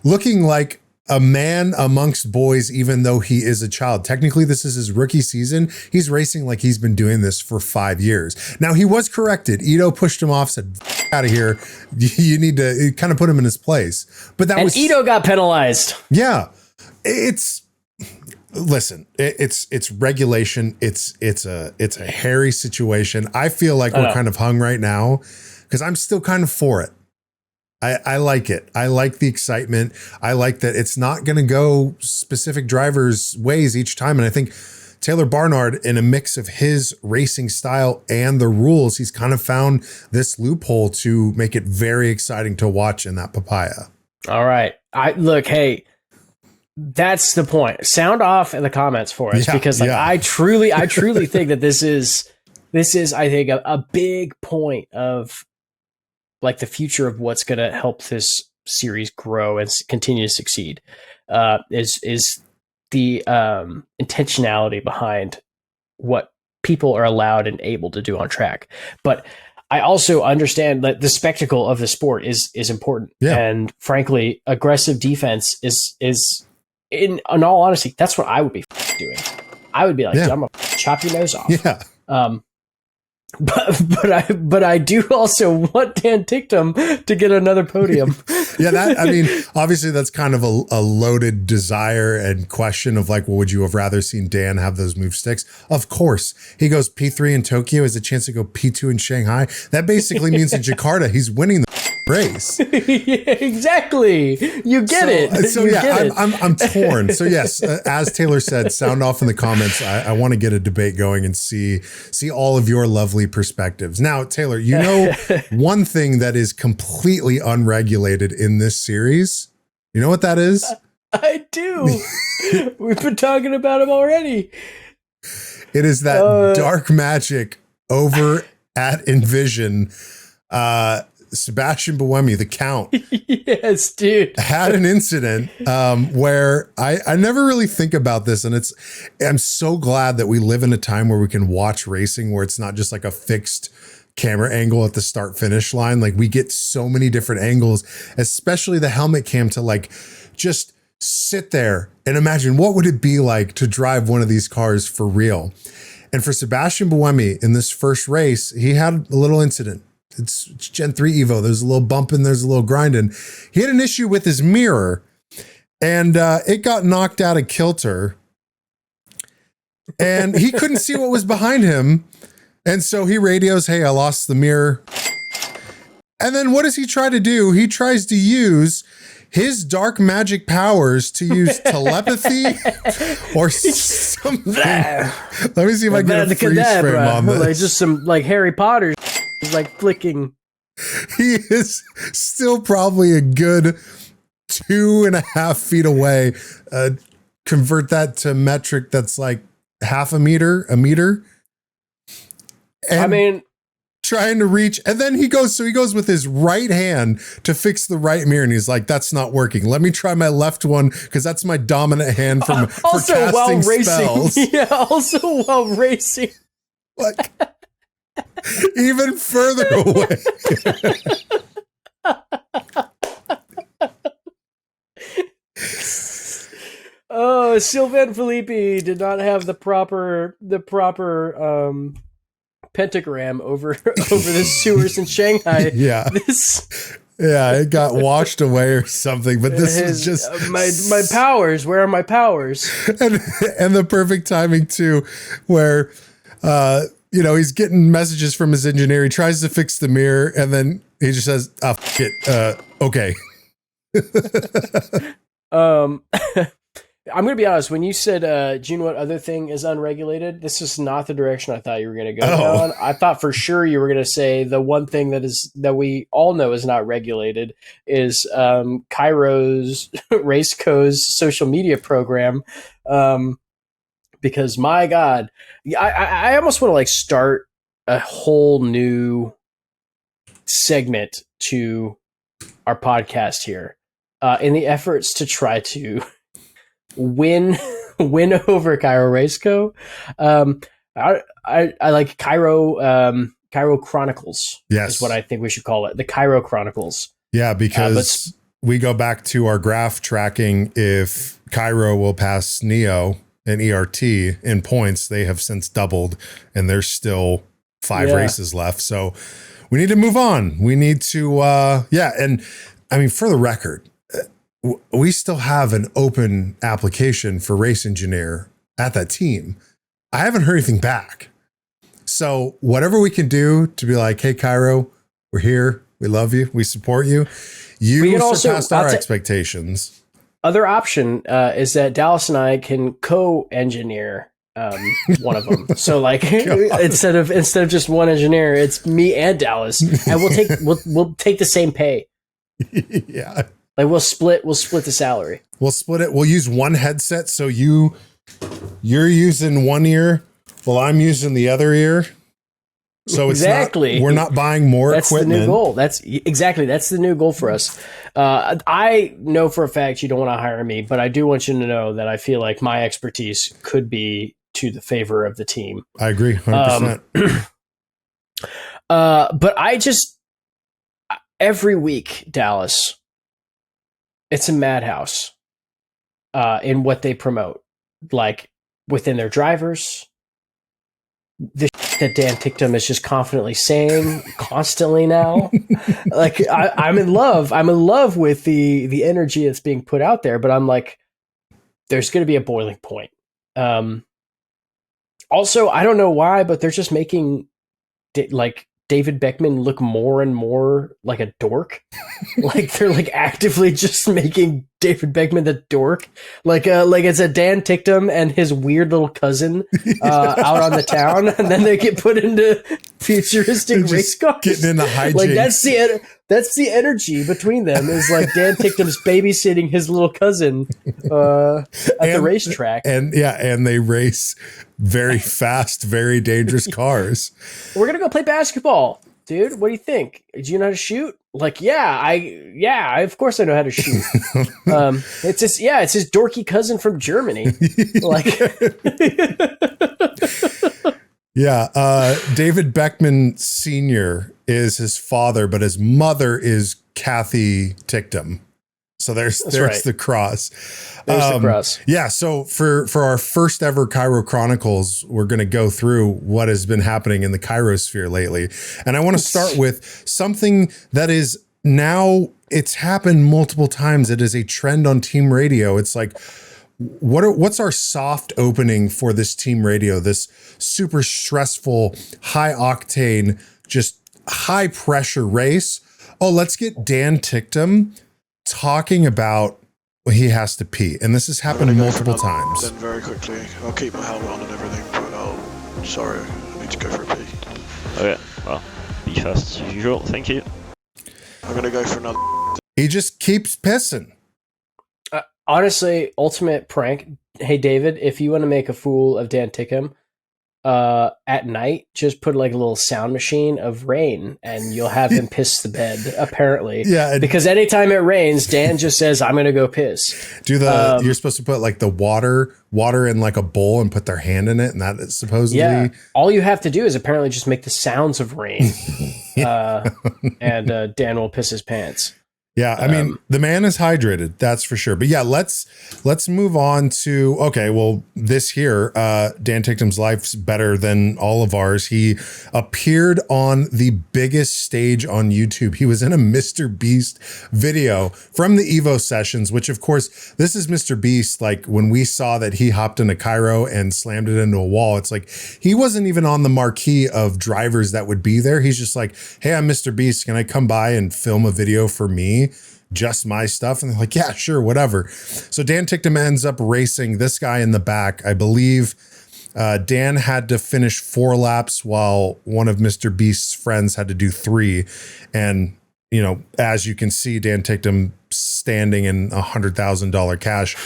looking like a man amongst boys, even though he is a child? Technically, this is his rookie season. He's racing like he's been doing this for 5 years. Now, he was corrected. Ito pushed him off, said, out of here. You need to kind of put him in his place. But that was Ito got penalized. Yeah. It's regulation. It's a hairy situation. I feel like we're kind of hung right now because I'm still kind of for it. I like it. I like the excitement. I like that it's not going to go specific drivers' ways each time. And I think Taylor Barnard, in a mix of his racing style and the rules, he's kind of found this loophole to make it very exciting to watch in that papaya. All right. Hey, that's the point. Sound off in the comments for us, because I truly think that this is, I think, a big point of like the future of what's going to help this series grow and continue to succeed, is the intentionality behind what people are allowed and able to do on track. But I also understand that the spectacle of the sport is important. Yeah. And frankly, aggressive defense is in all honesty, that's what I would be doing. I would be like, I'm gonna chop your nose off. Yeah. But I do also want Dan Ticktum to get another podium. Obviously that's kind of a loaded desire and question of like, well, would you have rather seen Dan have those move sticks? Of course. He goes P3 in Tokyo, has a chance to go P2 in Shanghai. That basically means in Jakarta, he's winning the race. Yeah, exactly. You get it. So I'm torn. So yes, as Taylor said, sound off in the comments. I want to get a debate going and see all of your lovely perspectives. Now, Taylor, you know one thing that is completely unregulated in this series. You know what that is? I do. We've been talking about him already. It is that dark magic over at Envision. Sebastian Buemi, the Count. Yes, dude. Had an incident where I never really think about this. And I'm so glad that we live in a time where we can watch racing where it's not just like a fixed camera angle at the start finish line. Like we get so many different angles, especially the helmet cam, to like just sit there and imagine what would it be like to drive one of these cars for real. And for Sebastian Buemi in this first race, he had a little incident. It's Gen 3 Evo. There's a little bumping, there's a little grinding. He had an issue with his mirror and it got knocked out of kilter and he couldn't see what was behind him. And so he radios, hey, I lost the mirror. And then what does he try to do? He tries to use his dark magic powers to use telepathy or something. Let me see if I can get a freeze frame on this. Like just some like Harry Potter. He's like flicking. He is still probably a good 2.5 feet away. Convert that to metric. That's like half a meter. And trying to reach. And then he goes with his right hand to fix the right mirror. And he's like, that's not working. Let me try my left one. Cause that's my dominant hand for casting spells. Yeah. Also while racing. Like, even further away. Oh, Sylvain Filippi did not have the proper pentagram over the sewers in Shanghai. Yeah. Yeah, it got washed away or something, but this is just my powers. Where are my powers? And the perfect timing too, where he's getting messages from his engineer. He tries to fix the mirror, and then he just says, "Ah, f- it. Okay." I'm going to be honest. When you said, Gene, what other thing is unregulated? This is not the direction I thought you were going to go down. I thought for sure you were going to say the one thing that we all know is not regulated is Kairo's Raceco's social media program. Because my God, I almost want to start a whole new segment to our podcast here in the efforts to try to win over Kiro Raceco. I like Kiro Chronicles. Yes, is what I think we should call it. The Kiro Chronicles. Yeah, because we go back to our graph tracking. If Kiro will pass Neo and ERT in points, they have since doubled, and there's still 5 races left. So we need to move on. We need to, and I mean, for the record, we still have an open application for race engineer at that team. I haven't heard anything back. So whatever we can do to be like, hey, Kiro, we're here. We love you. We support you. You surpassed our expectations. Other option is that Dallas and I can co-engineer one of them. So instead of just one engineer, it's me and Dallas, and we'll take the same pay. Yeah. We'll split the salary. We'll split it. We'll use one headset. So you're using one ear while I'm using the other ear. So it's we're not buying more equipment. That's the new goal. That's the new goal for us. I know for a fact you don't want to hire me, but I do want you to know that I feel like my expertise could be to the favor of the team. I agree 100%. But I just, every week, Dallas, it's a madhouse in what they promote, within their drivers. The that Dan Ticktum is just confidently saying constantly now. I'm in love. I'm in love with the energy that's being put out there, but I'm like, there's going to be a boiling point. Also, I don't know why, but they're just making David Beckman look more and more like a dork. They're actively just making David Beckman the dork. It's a Dan Ticktum and his weird little cousin out on the town, and then they get put into futuristic race cars. Getting into hijinks. That's the energy between them. Is Dan Ticktum's babysitting his little cousin at the racetrack, and they race very fast, very dangerous cars. We're gonna go play basketball, dude. What do you think? Do you know how to shoot? Of course I know how to shoot. It's his dorky cousin from Germany. David Beckman Sr. is his father, but his mother is Kathy Ticktum. So there's the cross. There's the cross. Yeah. So for our first ever Kiro Chronicles, we're going to go through what has been happening in the Kairosphere lately. And I want to start with something that is now, it's happened multiple times. It is a trend on team radio. It's what's our soft opening for this team radio? This super stressful, high octane, just high pressure race. Oh, let's get Dan Ticktum talking about he has to pee, and this has happened multiple times. Then very quickly, I'll keep my helmet on and everything, but sorry, I need to go for a pee. Okay, well, be fast as usual, thank you. I'm gonna go for another. He just keeps pissing. Honestly, ultimate prank. Hey, David, if you want to make a fool of Dan Ticktum, at night, just put a little sound machine of rain, and you'll have him piss the bed. Apparently, because anytime it rains, Dan just says, "I'm going to go piss." You're supposed to put the water in a bowl and put their hand in it, and that is supposedly. Yeah, all you have to do is apparently just make the sounds of rain, and Dan will piss his pants. Yeah, I mean, the man is hydrated, that's for sure. But yeah, let's move on to, okay, well, this here, Dan Ticktum's life's better than all of ours. He appeared on the biggest stage on YouTube. He was in a Mr. Beast video from the Evo sessions, which of course, this is Mr. Beast. Like when we saw that he hopped into Kiro and slammed it into a wall, it's like, he wasn't even on the marquee of drivers that would be there. He's just like, hey, I'm Mr. Beast. Can I come by and film a video for me? Just my stuff. And they're like, yeah, sure, whatever. So Dan Ticktum ends up racing this guy in the back. I believe Dan had to finish 4 laps while one of Mr. Beast's friends had to do 3. And, you know, as you can see, Dan Ticktum standing in $100,000 cash.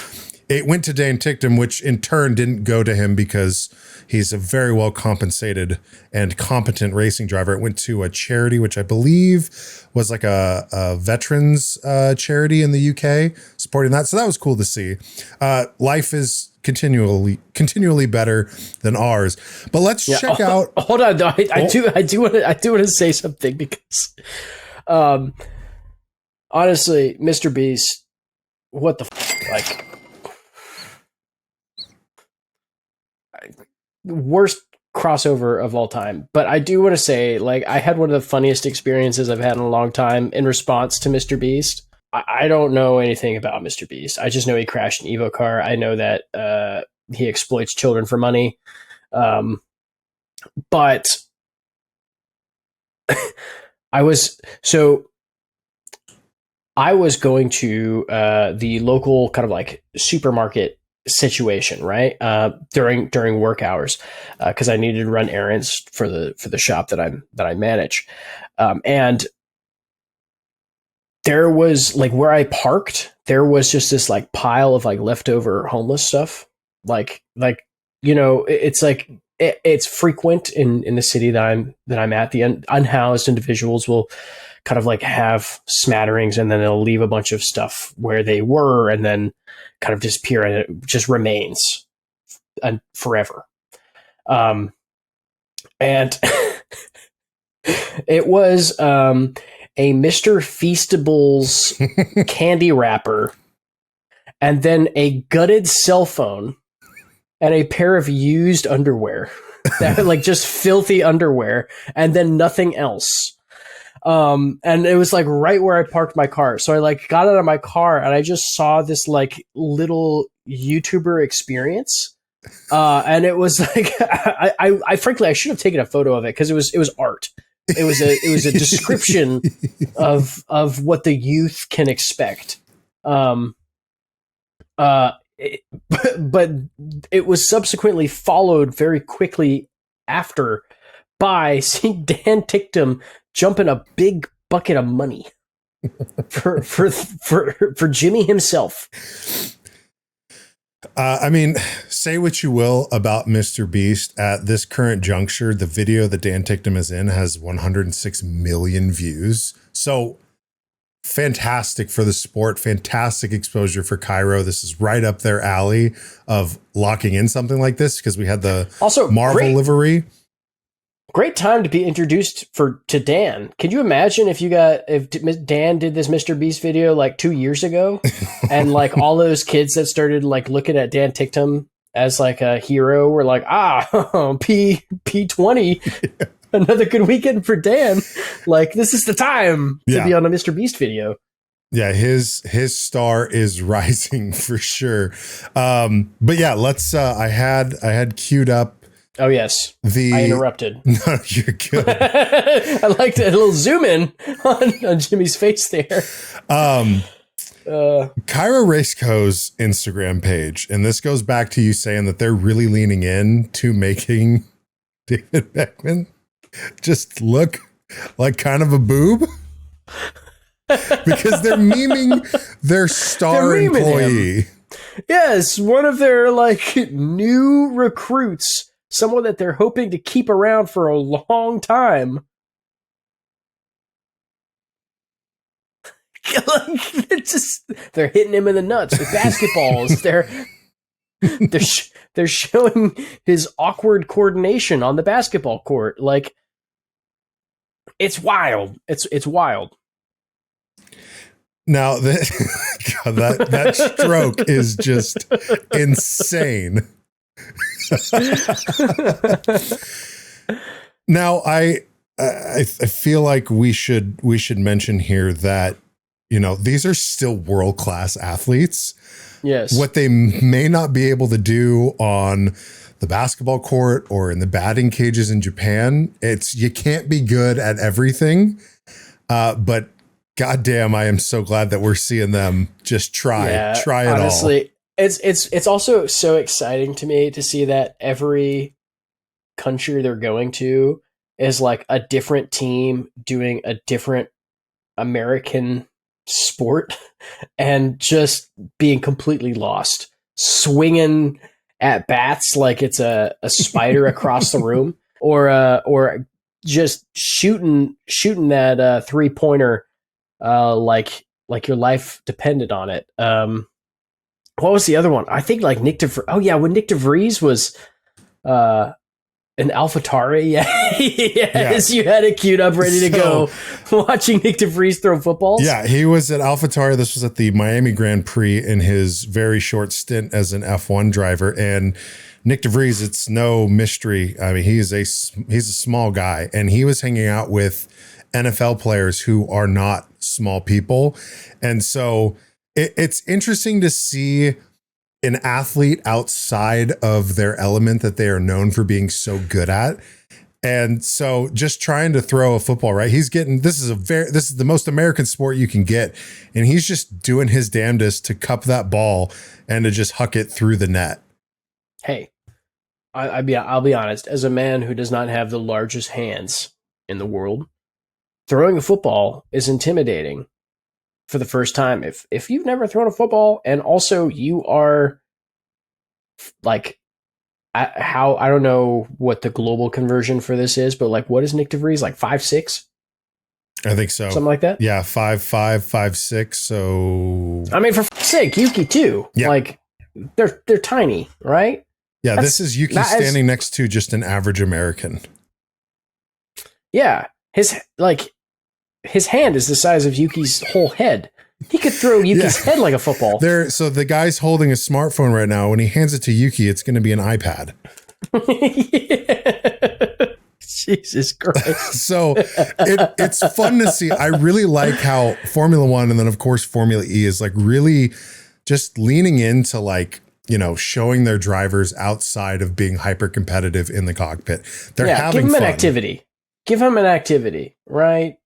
It went to Dan Ticktum, which in turn didn't go to him because he's a very well compensated and competent racing driver. It went to a charity, which I believe was like a veterans charity in the UK supporting that. So that was cool to see. Life is continually better than ours. But let's check out. Hold on, though. I do want to say something because, honestly, Mr. Beast, what the like. Worst crossover of all time. But I do want to say, like, I had one of the funniest experiences I've had in a long time in response to Mr. Beast. I don't know anything about Mr. Beast. I just know he crashed an Evo car. I know that he exploits children for money. But I was going to the local kind of like supermarket situation, right? During work hours, because I needed to run errands for the shop that I manage. And there was like where I parked, there was just this like pile of like leftover homeless stuff. Like, you know, it's like, it's frequent in the city that I'm at. The unhoused individuals will kind of like have smatterings and then they'll leave a bunch of stuff where they were and then kind of disappear and it just remains forever. And it was a Mr. Feastables candy wrapper and then a gutted cell phone and a pair of used underwear that like just filthy underwear and then nothing else. And it was like right where I parked my car. So I like got out of my car and I just saw this like little YouTuber experience. And it was like, I frankly, I should have taken a photo of it because it was art. It was a description of what the youth can expect. But it was subsequently followed very quickly after by seeing Dan Ticktum jump in a big bucket of money for Jimmy himself. I mean, say what you will about Mr. Beast. At this current juncture, the video that Dan Ticktum is in has 106 million views. So fantastic for the sport, fantastic exposure for Kiro. This is right up their alley of locking in something like this because we had the also Marvel livery. Great time to be introduced to Dan. Could you imagine if Dan did this Mr. Beast video like 2 years ago and like all those kids that started like looking at Dan Ticktum as like a hero were like, P20, another good weekend for Dan. Like this is the time to be on a Mr. Beast video. Yeah, his star is rising for sure. But yeah, let's I had queued up. Oh yes, I interrupted. No, you're good. I liked a little zoom in on Jimmy's face there. Kiro Race Co's Instagram page, and this goes back to you saying that they're really leaning in to making David Beckman just look like kind of a boob because they're memeing their star employee. Him. Yes, one of their like new recruits. Someone that they're hoping to keep around for a long time. They're hitting him in the nuts with basketballs. They're showing his awkward coordination on the basketball court. Like it's wild. It's wild. Now God, that stroke is just insane. Now I feel like we should mention here that, you know, these are still world-class athletes. Yes. What they may not be able to do on the basketball court or in the batting cages in Japan, you can't be good at everything. But goddamn, I am so glad that we're seeing them just try it honestly, all. It's also so exciting to me to see that every country they're going to is like a different team doing a different American sport and just being completely lost, swinging at bats like it's a spider across the room, or just shooting that 3-pointer like your life depended on it. What was the other one? I think like Nick DeVries. Oh yeah, when Nick DeVries was an AlphaTauri, yes, you had it queued up ready to go, watching Nick DeVries throw footballs. Yeah, he was at AlphaTauri. This was at the Miami Grand Prix in his very short stint as an F1 driver. And Nick DeVries, it's no mystery. I mean, he's a small guy, and he was hanging out with NFL players who are not small people. And so it's interesting to see an athlete outside of their element that they are known for being so good at. And so just trying to throw a football, right? This is the most American sport you can get. And he's just doing his damnedest to cup that ball and to just huck it through the net. Hey, I'll be honest, as a man who does not have the largest hands in the world, throwing a football is intimidating for the first time. If you've never thrown a football, and also you are like, I don't know what the global conversion for this is, but like, what is Nick DeVries, like 5'6"? I think so. Something like that? Yeah, 5'5", 5'6". So I mean, for fuck's sake, Yuki too. Yeah. Like they're tiny, right? Yeah, this is Yuki standing next to just an average American. Yeah. His hand is the size of Yuki's whole head. He could throw Yuki's head like a football. So the guy's holding a smartphone right now. When he hands it to Yuki, it's going to be an iPad. Jesus Christ. So it's fun to see. I really like how Formula One, and then of course Formula E, is like really just leaning into like, you know, showing their drivers outside of being hyper competitive in the cockpit. They're having give him fun. an activity. Give him an activity, right?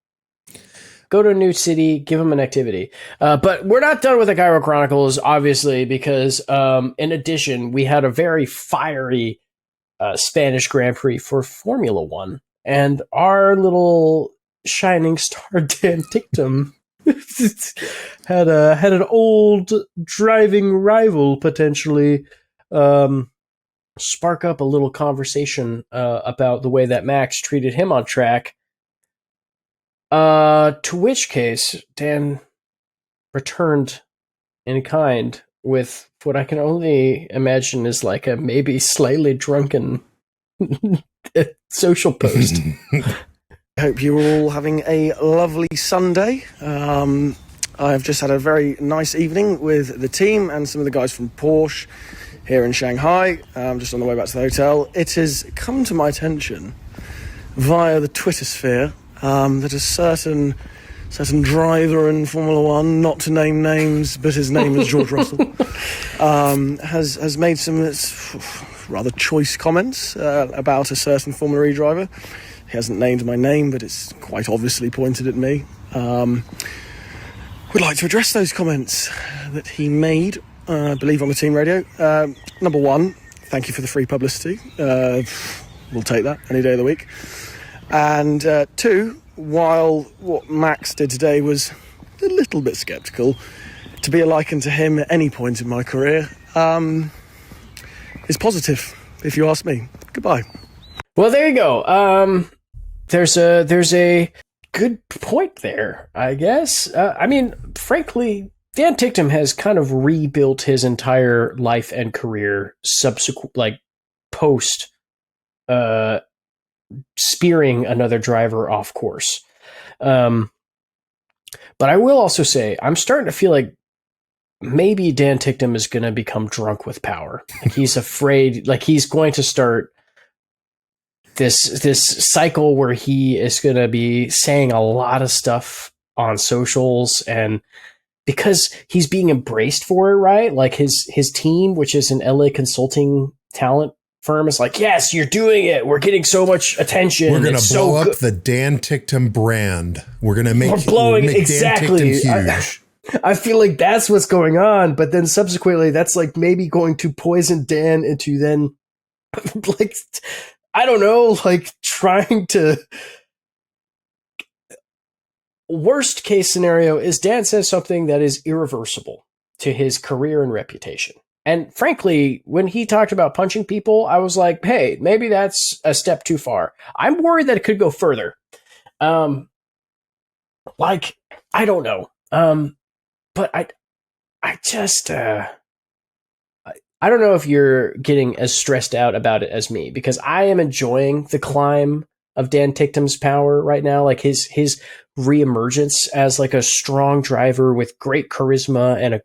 Go to a new city, give him an activity. But we're not done with the Kiro Chronicles, obviously, because in addition, we had a very fiery Spanish Grand Prix for Formula One. And our little shining star, Dan Ticktum, had an old driving rival potentially spark up a little conversation about the way that Max treated him on track. To which case, Dan returned in kind with what I can only imagine is like a maybe slightly drunken social post. I hope you're all having a lovely Sunday. I've just had a very nice evening with the team and some of the guys from Porsche here in Shanghai. I'm just on the way back to the hotel. It has come to my attention via the Twitter sphere that a certain driver in Formula One, not to name names, but his name is George Russell, has made some rather choice comments about a certain Formula E driver. He hasn't named my name, but it's quite obviously pointed at me. Would like to address those comments that he made, I believe, on the team radio. Number one, thank you for the free publicity. We'll take that any day of the week. And two, while what Max did today was a little bit sceptical, to be likened to him at any point in my career is positive, if you ask me. Goodbye. Well, there you go. There's a good point there, I guess. I mean, frankly, Dan Ticktum has kind of rebuilt his entire life and career post spearing another driver off course. But I will also say, I'm starting to feel like maybe Dan Ticktum is going to become drunk with power. Like he's afraid, like he's going to start this cycle where he is going to be saying a lot of stuff on socials, and because he's being embraced for it, right? Like his team, which is an LA consulting talent firm, is like, yes, you're doing it. We're getting so much attention. We're going to blow up the Dan Ticktum brand. We're going to make Dan Ticktum huge. I feel like that's what's going on, but then subsequently that's like maybe going to poison Dan into then like, I don't know, like trying to. Worst case scenario is Dan says something that is irreversible to his career and reputation. And frankly, when he talked about punching people, I was like, hey, maybe that's a step too far. I'm worried that it could go further. Like, I don't know. But I just, I don't know if you're getting as stressed out about it as me, because I am enjoying the climb of Dan Ticktum's power right now, like his reemergence as like a strong driver with great charisma and a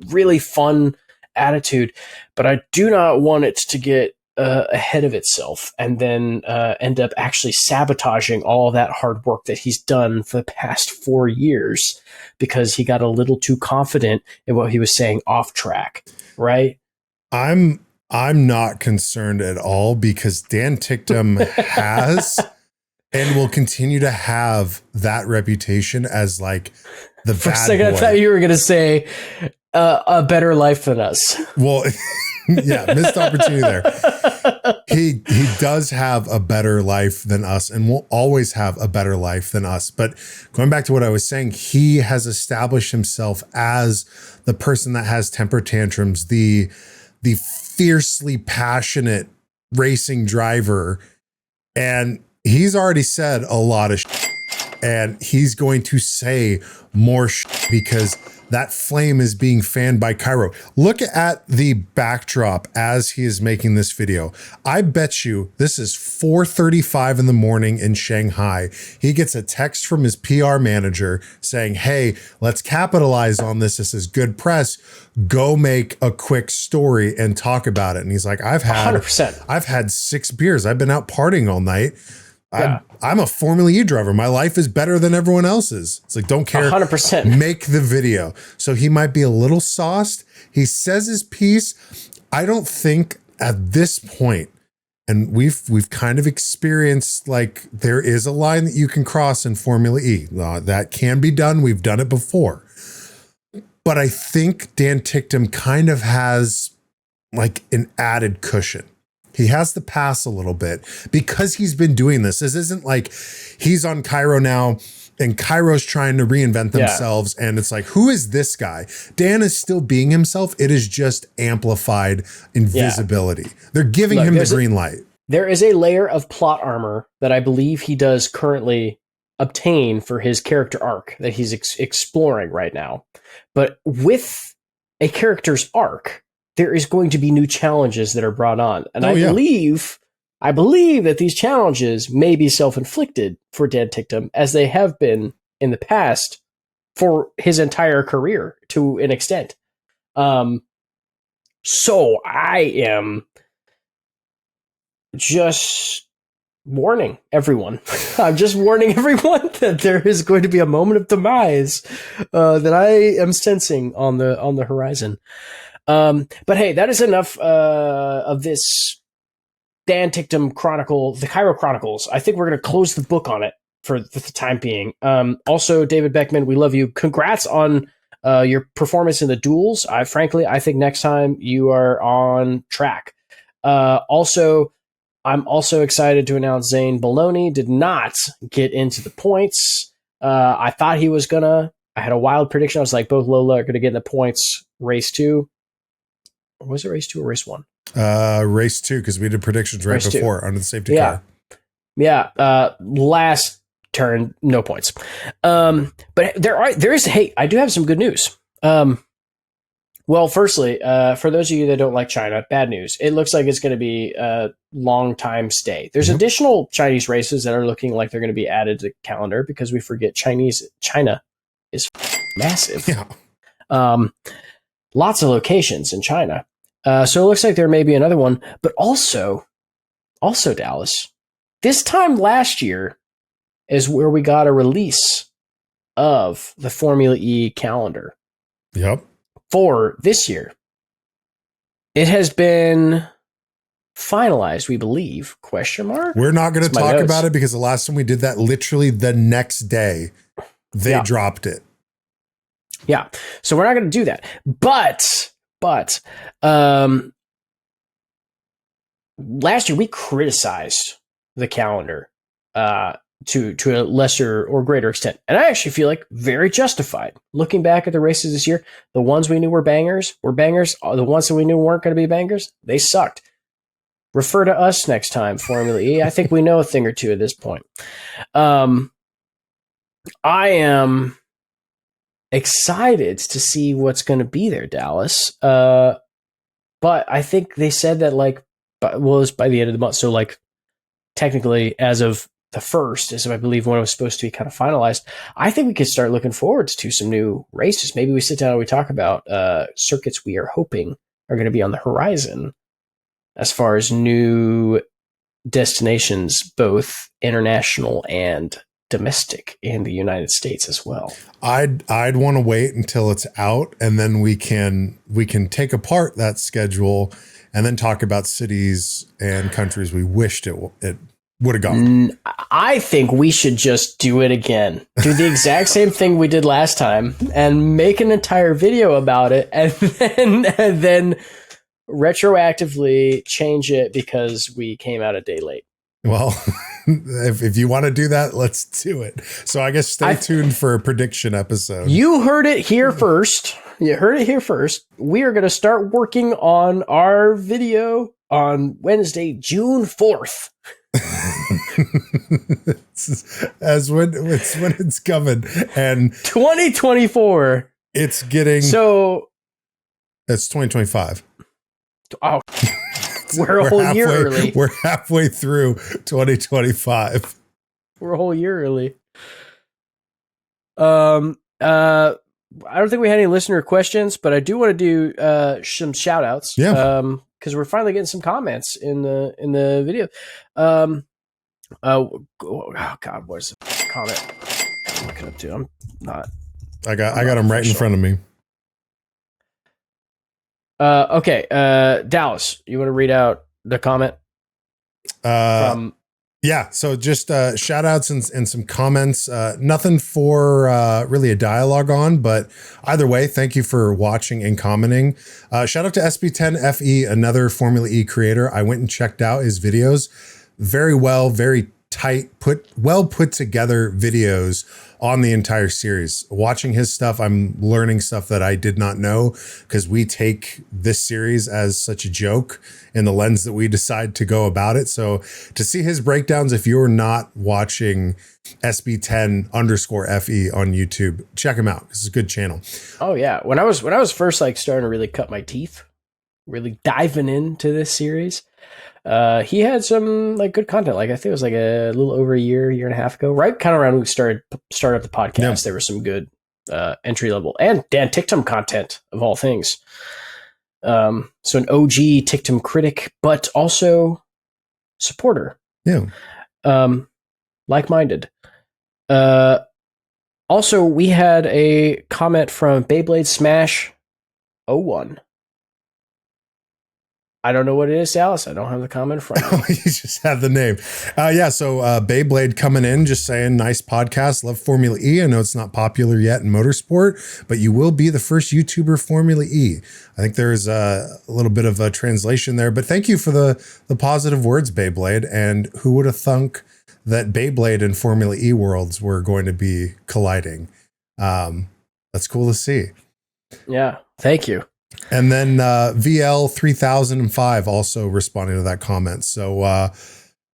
really fun attitude. But I do not want it to get ahead of itself and then end up actually sabotaging all that hard work that he's done for the past 4 years because he got a little too confident in what he was saying off track, right? I'm not concerned at all, because Dan Ticktum has and will continue to have that reputation as like the For a bad second, boy. I thought you were going to say a better life than us. Well, yeah, missed opportunity there. He does have a better life than us and will always have a better life than us. But going back to what I was saying, he has established himself as the person that has temper tantrums, the fiercely passionate racing driver. And he's already said a lot of shit, and he's going to say more shit because that flame is being fanned by Kiro. Look at the backdrop as he is making this video. I bet you this is 4:35 in the morning in Shanghai. He gets a text from his PR manager saying, hey, let's capitalize on this. This is good press. Go make a quick story and talk about it. And he's like, I've had 6 beers. I've been out partying all night. Yeah. I'm a Formula E driver. My life is better than everyone else's. It's like, don't care. 100%. Make the video. So he might be a little sauced. He says his piece. I don't think at this point, and we've kind of experienced, like, there is a line that you can cross in Formula E. That can be done. We've done it before. But I think Dan Ticktum kind of has like an added cushion. He has the pass a little bit because he's been doing this. This isn't like he's on Kiro now and Kiro's trying to reinvent themselves. And it's like, who is this guy? Dan is still being himself. It is just amplified in visibility. They're giving him the green light. There is a layer of plot armor that I believe he does currently obtain for his character arc that he's exploring right now. But with a character's arc, there is going to be new challenges that are brought on. And I believe that these challenges may be self-inflicted for Dan Ticktum, as they have been in the past for his entire career to an extent. So I am just warning everyone. I'm just warning everyone that there is going to be a moment of demise that I am sensing on the horizon. But hey, that is enough of this Dan Ticktum Chronicle, the Kiro Chronicles. I think we're going to close the book on it for the time being. Also, David Beckman, we love you. Congrats on your performance in the duels. I think next time you are on track. Also, I'm also excited to announce Zane Baloney did not get into the points. I thought he was gonna. I had a wild prediction. I was like, both Lola are going to get in the points race 2. Or was it race 2 or race 1? Race 2, because we did predictions right before under the safety car. Yeah. Last turn, no points. But I do have some good news. Well, firstly, for those of you that don't like China, bad news. It looks like it's going to be a long time stay. There's additional Chinese races that are looking like they're going to be added to the calendar because we forget China is massive. Yeah. Lots of locations in China. So it looks like there may be another one, but also Dallas. This time last year is where we got a release of the Formula E calendar. Yep. For this year. It has been finalized, we believe, question mark? We're not going to talk about it because the last time we did that, literally the next day, they dropped it. Yeah. So we're not going to do that. But last year we criticized the calendar to a lesser or greater extent. And I actually feel like very justified. Looking back at the races this year, the ones we knew were bangers. The ones that we knew weren't going to be bangers, they sucked. Refer to us next time, Formula E. I think we know a thing or two at this point. I am excited to see what's going to be there, Dallas. But I think they said that it was by the end of the month. So technically as of the first is, I believe, when it was supposed to be kind of finalized. I think we could start looking forward to some new races. Maybe we sit down and we talk about circuits we are hoping are going to be on the horizon as far as new destinations, both international and domestic in the United States as well. I'd want to wait until it's out, and then we can take apart that schedule and then talk about cities and countries we wished it would have gone. I think we should just do it again. Do the exact same thing we did last time and make an entire video about it, and then retroactively change it because we came out a day late. Well, if you want to do that, let's do it. So I guess stay tuned for a prediction episode. You heard it here first. You heard it here first. We are going to start working on our video on Wednesday, June 4th. As when it's coming, and 2024. It's getting so. It's 2025. Oh, we're a whole year early. We're halfway through 2025. We're a whole year early. I don't think we had any listener questions, but I do want to do some shout outs. Yeah. Because we're finally getting some comments in the video. Oh God, what is the comment I'm looking up to? I'm not. I got them right in front of me. Okay. Dallas, you want to read out the comment? Yeah. So just shout outs and some comments. Nothing for really a dialogue on, but either way, thank you for watching and commenting. Shout out to SB10FE, another Formula E creator. I went and checked out his videos. Very tight, well put together videos on the entire series. Watching his stuff, I'm learning stuff that I did not know, because we take this series as such a joke in the lens that we decide to go about it. So to see his breakdowns, if you're not watching SB10_FE on YouTube, check him out. This is a good channel. Oh yeah. When I was first starting to really cut my teeth, really diving into this series, he had some good content. I think it was a little over a year and a half ago, right? Kind of around when we started up the podcast. Yeah. There was some good entry level and Dan Ticktum content of all things. So an OG Ticktum critic, but also supporter. Yeah. Like-minded. Also, we had a comment from Beyblade Smash 01. I don't know what it is, Alice. I don't have the comment in front of me. You just have the name. Yeah, so Beyblade coming in, just saying, nice podcast. Love Formula E. I know it's not popular yet in motorsport, but you will be the first YouTuber Formula E. I think there's a little bit of a translation there, but thank you for the positive words, Beyblade. And who would have thunk that Beyblade and Formula E worlds were going to be colliding? That's cool to see. Yeah, thank you. And then VL 3005 also responding to that comment. So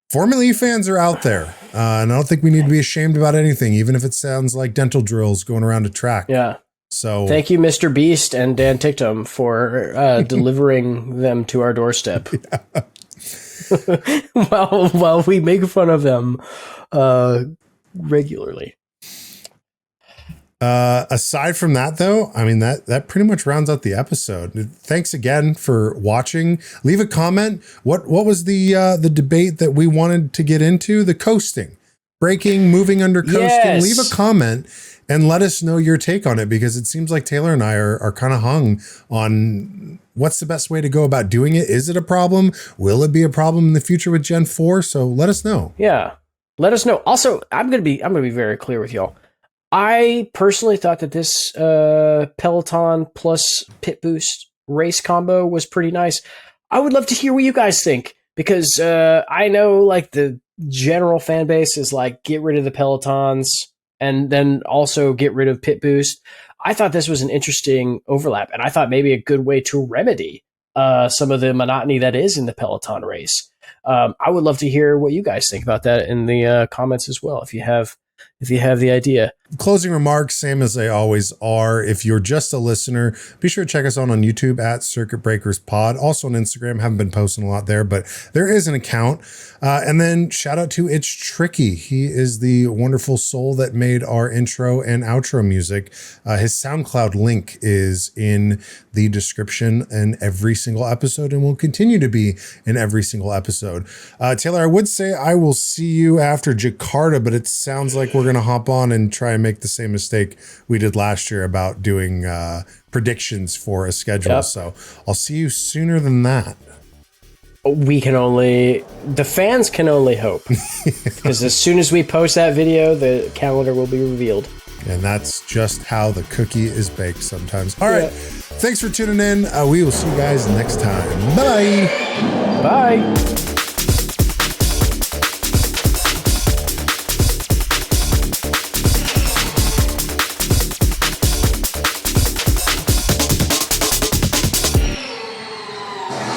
Formula E fans are out there. And I don't think we need to be ashamed about anything, even if it sounds like dental drills going around a track. Yeah. So thank you, Mr. Beast and Dan Ticktum, for delivering them to our doorstep. while we make fun of them regularly. Aside from that, though, I mean, that pretty much rounds out the episode. Thanks again for watching. Leave a comment. What was the debate that we wanted to get into? The coasting, braking, moving under coasting. Yes. Leave a comment and let us know your take on it, because it seems like Taylor and I are kind of hung on what's the best way to go about doing it. Is it a problem? Will it be a problem in the future with Gen 4? So let us know. Yeah, let us know. Also, I'm gonna be very clear with y'all. I personally thought that this Peloton plus Pit Boost race combo was pretty nice. I would love to hear what you guys think, because I know like the general fan base is like, get rid of the Pelotons and then also get rid of Pit Boost. I thought this was an interesting overlap, and I thought maybe a good way to remedy some of the monotony that is in the Peloton race. I would love to hear what you guys think about that in the comments as well, if you have the idea. Closing remarks, same as they always are. If you're just a listener, be sure to check us out on YouTube at Circuit Breakers Pod. Also on Instagram, haven't been posting a lot there, but there is an account. And then shout out to It's Tricky. He is the wonderful soul that made our intro and outro music. His SoundCloud link is in the description in every single episode and will continue to be in every single episode. Taylor, I would say I will see you after Jakarta, but it sounds like we're going to hop on and try and make the same mistake we did last year about doing predictions for a schedule. Yep. So I'll see you sooner than that. The fans can only hope, because as soon as we post that video, the calendar will be revealed. And that's just how the cookie is baked sometimes. All right. Thanks for tuning in. We will see you guys next time. Bye. Bye.